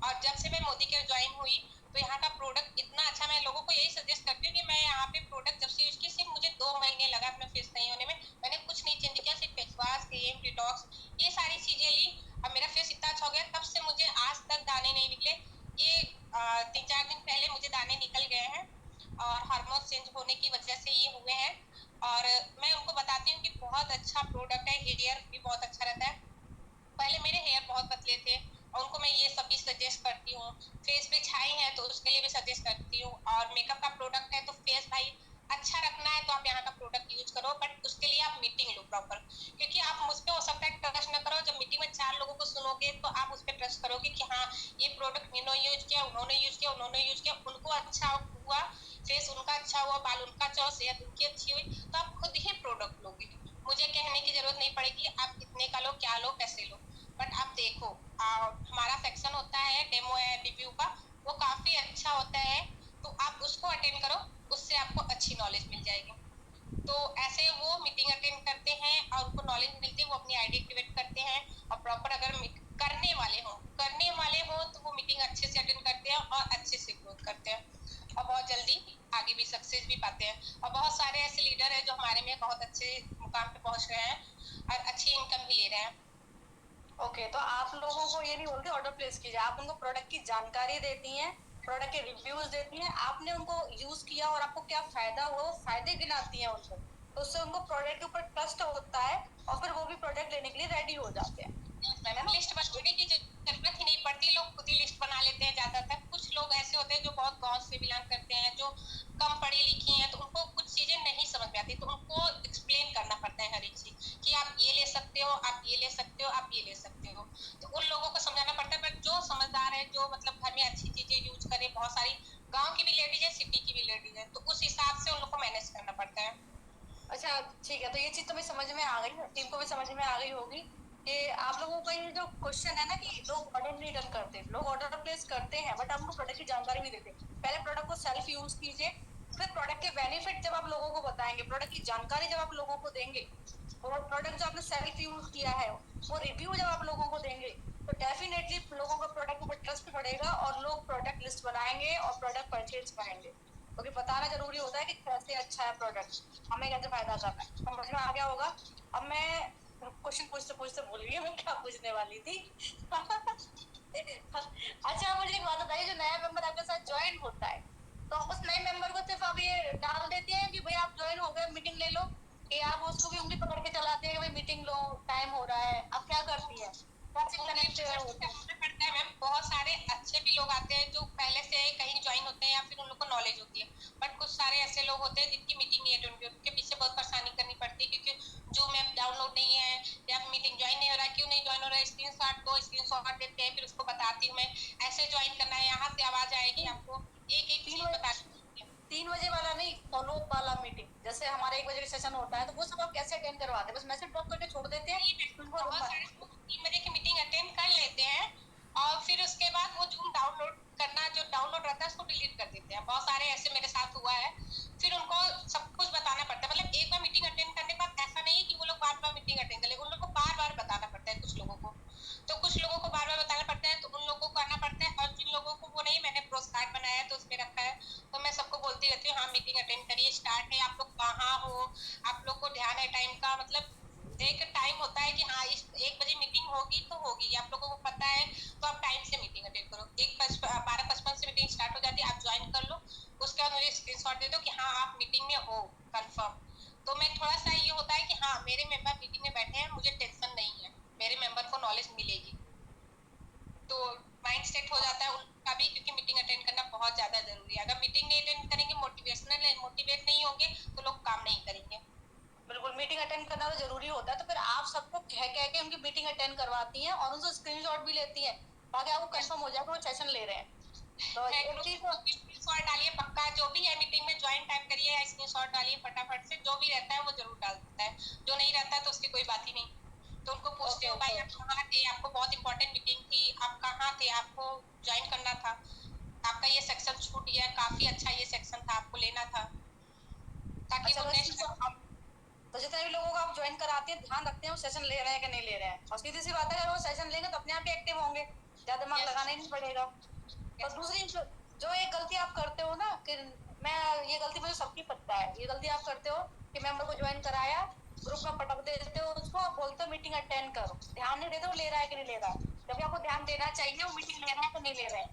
Speaker 4: और जब से मैं मोदी केयर ज्वाइन हुई, तो यहाँ का प्रोडक्ट इतना अच्छा, मैं लोगों को यही सजेस्ट करती हूँ कि मैं यहाँ पे प्रोडक्ट जब से यूज की, सिर्फ मुझे 2 महीने लगा अपना फेस नहीं होने में। मैंने कुछ नहीं चेंज किया, सिर्फ फेस वॉश, क्रीम, डिटॉक्स, ये सारी चीजें ली, और मेरा फेस इतना अच्छा हो गया। तब से मुझे आज तक दाने नहीं निकले। ये 3-4 दिन पहले मुझे दाने निकल गए हैं, और हार्मोन चेंज होने की वजह से ये हुए हैं। और मैं उनको बताती हूँ कि बहुत अच्छा प्रोडक्ट है, हेयर भी बहुत अच्छा रहता है। पहले मेरे हेयर बहुत पतले थे, और उनको मैं ये सब भी सजेस्ट करती हूँ। फेस पे छाई है तो उसके लिए भी सजेस्ट करती हूँ, और मेकअप का प्रोडक्ट है तो फेस भाई अच्छा रखना है तो आप यहाँ का प्रोडक्ट यूज करो, बट उसके लिए आप मीटिंग लो प्रॉपर। क्योंकि आप मुझ पे हो सकता है ट्रस्ट न करो, जब मीटिंग में 4 लोगों को सुनोगे तो आप उस पर ट्रस्ट करोगे कि हाँ, ये प्रोडक्ट इन्होंने यूज किया, उन्होंने यूज किया, उन्होंने यूज किया, उनको अच्छा हुआ, फेस उनका अच्छा हुआ, बाल उनका अच्छा हुआ, सेहत उनकी अच्छी हुई, तो आप खुद ही प्रोडक्ट लोगे। मुझे कहने की जरूरत नहीं पड़ेगी आप कितने का लो, क्या लो, कैसे लो। बट आप देखो, हमारा सेक्शन होता है डेमो या रिव्यू का, वो काफी अच्छा होता है, तो आप उसको अटेंड करो, उससे आपको अच्छी नॉलेज मिल जाएगी। तो ऐसे वो मीटिंग अटेंड करते हैं और उनको नॉलेज मिलती है, वो अपनी आईडी एक्टिवेट करते हैं, और प्रॉपर अगर करने वाले हो तो वो मीटिंग अच्छे से अटेंड करते हैं और अच्छे से ग्रोथ करते हैं, और बहुत जल्दी आगे भी सक्सेस भी पाते हैं। और बहुत सारे ऐसे लीडर हैं जो हमारे में बहुत अच्छे मुकाम पे पहुंच रहे हैं और अच्छी इनकम भी ले रहे हैं।
Speaker 1: ओके, तो आप लोगों को ये नहीं बोलते ऑर्डर प्लेस कीजिए, आप उनको प्रोडक्ट की जानकारी देती हैं, प्रोडक्ट के रिव्यूज देती हैं, आपने उनको यूज किया और आपको क्या फायदा हुआ, वो फायदे गिनाती हैं उनको, तो उससे उनको प्रोडक्ट के ऊपर ट्रस्ट होता है, और फिर वो भी प्रोडक्ट लेने के लिए रेडी हो जाते हैं।
Speaker 4: लिस्ट बनाने की जरूरत ही नहीं पड़ती, लोग खुद ही लिस्ट बना लेते हैं ज्यादातर। कुछ लोग ऐसे होते हैं जो बहुत गांव से बिलोंग करते हैं, जो कम पढ़ी लिखी हैं, तो उनको कुछ चीजें नहीं समझ में आती, तो उनको एक्सप्लेन करना पड़ता है हर एक चीज, कि आप ये ले सकते हो, आप ये ले सकते हो, आप ये ले सकते हो। तो उन लोगों को समझाना पड़ता है। बट जो समझदार है, जो मतलब घर में अच्छी चीजें यूज करे, बहुत सारी गाँव की भी लेडीज है, सिटी की भी लेडीज है, तो उस हिसाब से उन लोग को मैनेज करना पड़ता है।
Speaker 1: अच्छा ठीक है, तो ये चीज तो मैं समझ में आ गई, टीम को भी समझ में आ गई होगी कि आप लोगों का ये जो क्वेश्चन है ना कि लोग ऑर्डर नहीं डन करते, लोग ऑर्डर प्लेस करते हैं बट आपको प्रोडक्ट की जानकारी नहीं देते। पहले प्रोडक्ट को सेल्फ यूज कीजिए, फिर प्रोडक्ट के बेनिफिट जब आप लोगों को बताएंगे, प्रोडक्ट की जानकारी जब आप लोगों को देंगे, और प्रोडक्ट जो आपने सेल्फ यूज किया है वो रिव्यू जब आप लोगों को देंगे, तो डेफिनेटली लोगों का प्रोडक्ट ऊपर ट्रस्ट बढ़ेगा और लोग प्रोडक्ट लिस्ट बनाएंगे और प्रोडक्ट परचेज करेंगे। क्योंकि बताना जरूरी होता है कि कैसे अच्छा है प्रोडक्ट, हमें कैसे फायदा करना है, समझ में आ गया होगा। अब मैं क्वेश्चन पूछते पूछते भूल गई मैं क्या पूछने वाली थी। अच्छा मुझे एक बात बताइए, जो नया मेंबर आपके साथ ज्वाइन होता है, तो उस नए मेंबर को सिर्फ आप ये डाल देते हैं कि भाई आप ज्वाइन हो गए मीटिंग ले लो, कि आप उसको भी उंगली पकड़ के चलाते हैं कि भाई मीटिंग लो, टाइम हो रहा है, आप क्या करती है, कैसे कनेक्ट होते हैं?
Speaker 4: है मैम, बहुत सारे अच्छे भी लोग आते हैं जो पहले से कहीं ज्वाइन होते हैं या फिर उन लोग को नॉलेज होती है, बट कुछ सारे ऐसे लोग होते हैं जिनकी मीटिंग नहीं अटेंड होती, उनके पीछे बहुत परेशानी करनी पड़ती है क्योंकि जूम ऐप डाउनलोड नहीं है या मीटिंग ज्वाइन नहीं हो रहा है। क्यों नहीं ज्वाइन हो रहा है, स्क्रीनशॉट देते हैं, फिर उसको बताती हूँ मैं ऐसे ज्वाइन करना है, यहाँ से आवाज आएगी आपको, एक एक चीज बताती हूँ।
Speaker 1: 3 बजे वाला नहीं, फॉलो अप वाला मीटिंग, जैसे हमारा 1 बजे का सेशन होता है तो वो सब आप कैसे अटेंड करवाते हैं? बस मैसेज ड्रॉप करके छोड़ देते हैं? उनको
Speaker 4: बहुत सारे लोग 3 बजे की मीटिंग अटेंड कर लेते हैं और फिर उसके बाद वो जूम डाउनलोड करना जो डाउनलोड रहता है उसको डिलीट कर देते हैं। बहुत सारे ऐसे मेरे साथ हुआ है, फिर उनको सब कुछ बताना पड़ता है। मतलब एक बार मीटिंग अटेंड करने के बाद ऐसा नहीं है कि वो लोग बार बार मीटिंग अटेंड कर ले, उन लोग को बार बार बताना पड़ता है। कुछ लोगों को बार बार बताना पड़ता है, तो उन लोगों को करना पड़ता है। और जिन लोगों को वो नहीं, मैंने प्रोस कार्ड बनाया है तो उसमें रखा है, तो मैं सबको बोलती रहती हूँ हाँ मीटिंग अटेंड करिए, स्टार्ट है, आप लोग कहाँ हो, आप लोग को ध्यान है टाइम का। मतलब एक टाइम होता है कि हाँ इस 1 बजे मीटिंग होगी तो होगी, आप लोगों को पता है, तो आप टाइम से मीटिंग अटेंड करो। 12:55 से मीटिंग स्टार्ट हो जाती है, आप ज्वाइन कर लो, उसके बाद मुझे स्क्रीनशॉट दे दो कि हाँ आप मीटिंग में हो कंफर्म। तो मैं थोड़ा सा ये होता है कि हाँ मेरे मेंबर मीटिंग में बैठे हैं, मुझे टेंशन नहीं है, मेरे मेंबर को नॉलेज मिलेगी, तो माइंड सेट हो जाता है उनका भी, क्योंकि मीटिंग अटेंड करना बहुत ज्यादा जरूरी है। अगर मीटिंग नहीं अटेंड करेंगे, मोटिवेट नहीं होंगे तो लोग काम नहीं करेंगे।
Speaker 1: बिल्कुल, मीटिंग अटेंड करना तो जरूरी होता है, तो फिर आप सबको कह कह के उनकी मीटिंग अटेंड करवाती हैं और उनसे स्क्रीनशॉट भी लेती हैं ताकि आपको कंफर्म हो जाए कि वो सेशन ले रहे हैं। तो एक चीज
Speaker 4: स्क्रीनशॉट डालिए पक्का, जो भी है मीटिंग में ज्वाइन टाइप करिए या स्क्रीनशॉट डालिए फटाफट से, जो भी रहता है वो जरूर डाल देता है, जो नहीं रहता है तो उसकी कोई बात ही नहीं। तो उनको पूछते हो भाई आप कहाँ थे, आपको बहुत इंपॉर्टेंट मीटिंग थी, आप कहाँ थे, आपको ज्वाइन करना था, आपका ये सेक्शन छूट गया, काफी अच्छा ये सेक्शन था, आपको लेना था, ताकि
Speaker 1: अच्छा,
Speaker 4: वो
Speaker 1: बस
Speaker 4: नेक्स्ट।
Speaker 1: तो जितने भी लोगों को आप ज्वाइन कराते हैं ध्यान रखते हैं वो सेशन ले रहे हैं कि नहीं ले रहे हैं, और सीधी सी बात है अगर वो सेशन लेंगे तो अपने आप ही एक्टिव होंगे, ज्यादा दिमाग लगाना ही नहीं पड़ेगा। और दूसरी जो एक गलती आप करते हो ना, कि मैं ये गलती मुझे सबकी पता है, ये गलती आप करते हो कि मेंबर को ज्वाइन कराया, ग्रुप में पटक देते हो उसको, आप बोलते हो मीटिंग अटेंड करो, ध्यान नहीं देते वो ले रहा है कि नहीं ले रहा है, जबकि आपको ध्यान देना चाहिए वो मीटिंग ले रहे हैं कि नहीं ले रहे हैं।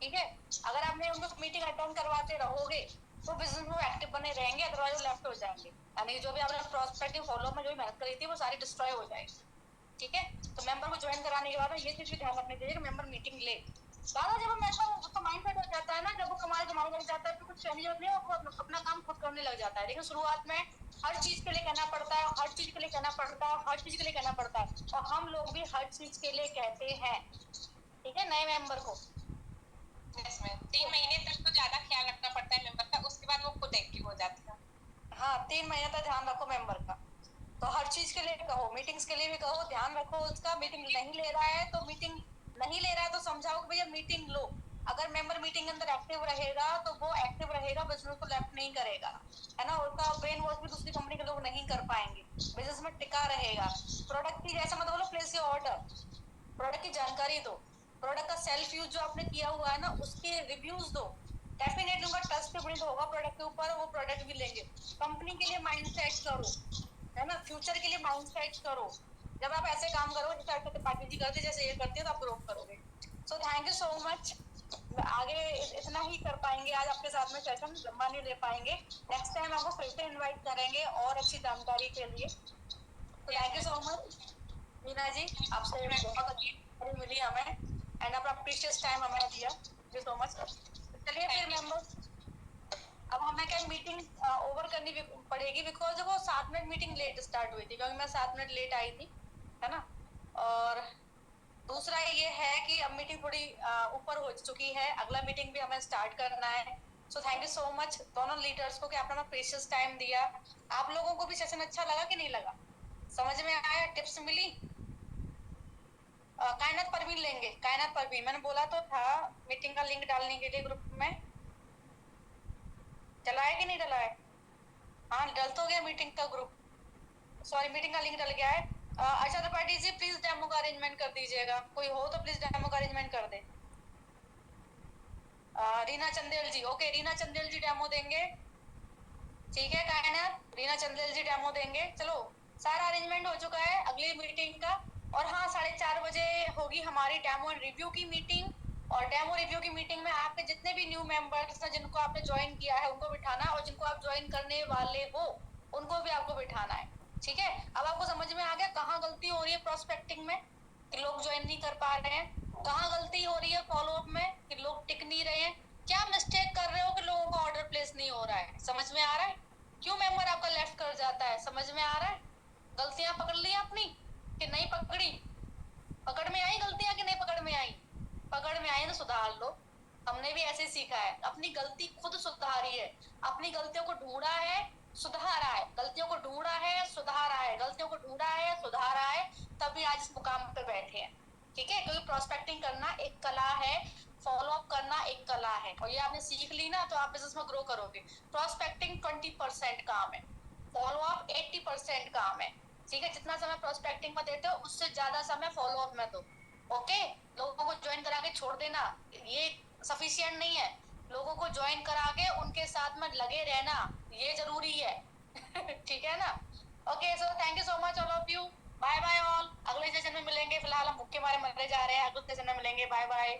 Speaker 1: ठीक है, अगर आपने उनको मीटिंग अटेंड करवाते रहोगे तो बिजनेस में एक्टिव बने रहेंगे, अदरवाइज वो लेफ्ट हो जाएंगे, यानी जो भी आपने प्रोस्पेक्टिव फॉलो में जो भी मेहनत करी थी वो सारी डिस्ट्रॉय हो जाएगी। ठीक है, तो मेंबर को ज्वाइन कराने के बाद ये चीज भी ध्यान रखनी चाहिए कि मेंबर मीटिंग ले। ज्यादा जब मेंबर उसका माइंड सेट हो जाता है ना, जब वो कमाने कमाने लग जाता है तो कुछ चाहिए जरूरत नहीं, वो अपना काम खुद करने लग जाता है। लेकिन शुरुआत में हर चीज के लिए कहना पड़ता है, हर चीज के लिए कहना पड़ता है, हर चीज के लिए कहना पड़ता है, और हम लोग भी हर चीज के लिए कहते हैं। ठीक है, नए मेंबर को
Speaker 4: इसमें 3 महीने तक तो ज्यादा ख्याल रखना पड़ता है मेंबर का, उसके बाद वो खुद एक्टिव हो जाती है।
Speaker 1: हाँ, 3 महीने तक ध्यान रखो मेंबर का, तो हर चीज के लिए कहो, मीटिंग्स के लिए भी कहो, ध्यान रखो उसका। मीटिंग नहीं ले रहा है तो मीटिंग नहीं ले रहा है तो समझाओ कि भैया मीटिंग लो। अगर मेंबर मीटिंग के अंदर एक्टिव रहेगा तो वो एक्टिव रहेगा, बिजनेस को लेफ्ट नहीं करेगा, है ना। उसका ब्रेन वॉश भी दूसरी कंपनी के लोग नहीं कर पाएंगे, बिजनेस में टिका रहेगा। प्रोडक्ट की जैसा मत बोलो प्लेस योर ऑर्डर, प्रोडक्ट की जानकारी दो, प्रोडक्ट का सेल्फ यूज जो आपने किया हुआ है ना उसके रिव्यूज दो, डेफिनेटली उनका ट्रस्ट बिल्ड होगा प्रोडक्ट के ऊपर, वो प्रोडक्ट भी लेंगे। कंपनी के लिए माइंड सेट करो, है ना, फ्यूचर के लिए माइंड सेट करो। जब आप ऐसे काम करो जैसे अर्पिता त्रिपाठी जी करते, जैसे ये करते हैं तो आप ग्रो करोगे। सो थैंक यू सो मच, आगे इतना ही कर पाएंगे आज आपके साथ में, सेशन लंबा नहीं ले पाएंगे, नेक्स्ट टाइम आपको फिर से इनवाइट करेंगे और अच्छी जानकारी के लिए। तो thank you so much Meena ji, आपसे बहुत अच्छी जानकारी मिली हमें एंड अपना प्रीशियस टाइम हमें दिया, थैंक यू सो मच। चलिए फिर मेंबर्स, अब हमें क्या मीटिंग ओवर करनी पड़ेगी, बिकॉज वो 7 मिनट मीटिंग लेट स्टार्ट हुई थी, क्योंकि मैं 7 मिनट लेट आई थी, है ना। और दूसरा ये है कि अब मीटिंग थोड़ी ऊपर हो चुकी है, अगला मीटिंग भी हमें स्टार्ट करना है। सो थैंक यू सो मच दोनों लीडर्स को कि आपने हमें प्रेशियस टाइम दिया। आप लोगों को भी सेशन अच्छा लगा कि नहीं लगा, समझ में आया, टिप्स मिली? कायनात परवीन लेंगे, कायनात परवीन मैंने बोला तो था मीटिंग का लिंक डालने के लिए ग्रुप में, डला है कि नहीं डला है? हाँ, डल तो गया मीटिंग का ग्रुप, सॉरी मीटिंग का लिंक डल गया है। अच्छा त्रिपाठी जी प्लीज डेमो का अरेंजमेंट कर दीजिएगा, कोई हो तो प्लीज डेमो का अरेंजमेंट कर दे। रीना चंदेल जी, ओके रीना चंदेल जी डेमो देंगे, ठीक है कायनात, रीना चंदेल जी डेमो देंगे। चलो सारा अरेंजमेंट हो चुका है अगली मीटिंग का, और हाँ 4:30 बजे होगी हमारी डेमो एंड रिव्यू की मीटिंग, और डेमो रिव्यू की मीटिंग में आपके जितने भी न्यू मेंबर्स हैं जिनको आपने ज्वाइन किया है उनको बिठाना, और जिनको आप ज्वाइन करने वाले हो उनको भी आपको बिठाना है। ठीक है, अब आपको समझ में आ गया कहाँ गलती हो रही है प्रोस्पेक्टिंग में, कि लोग ज्वाइन नहीं कर पा रहे हैं। कहाँ गलती हो रही है फॉलो अप में कि लोग टिक नहीं रहे हैं? क्या मिस्टेक कर रहे हो कि लोगों का ऑर्डर प्लेस नहीं हो रहा है? समझ में आ रहा है? क्यों मेंबर आपका लेफ्ट कर जाता है? समझ में आ रहा है? गलतियां पकड़ ली अपनी कि नहीं पकड़ी? पकड़ में आई गलतियां कि नहीं पकड़ में आई? पकड़ में आई तो सुधार लो। हमने भी ऐसे सीखा है, अपनी गलती खुद सुधारी है, अपनी गलतियों को ढूंढा है, सुधारा है, गलतियों को ढूंढा है, सुधारा है, गलतियों को ढूंढा है, सुधारा है, तभी आज इस मुकाम पे बैठे हैं। ठीक है, क्योंकि प्रोस्पेक्टिंग करना एक कला है, फॉलो अप करना एक कला है, और ये आपने सीख ली ना तो आप बिजनेस में ग्रो करोगे। प्रोस्पेक्टिंग 20% काम है, फॉलो अप 80% काम है। ठीक है, जितना समय प्रोस्पेक्टिंग में देते हो उससे ज्यादा समय फॉलो अप में दो। ओके, लोगों को ज्वाइन करा के छोड़ देना ये सफिशिएंट नहीं है, लोगों को ज्वाइन करा के उनके साथ में लगे रहना ये जरूरी है। ठीक है ना? Okay, so thank you so much all of you, bye bye all. अगले सेशन में मिलेंगे, फिलहाल हम भूखे मारे मरने जा रहे हैं, अगले सेशन में मिलेंगे, बाय बाय।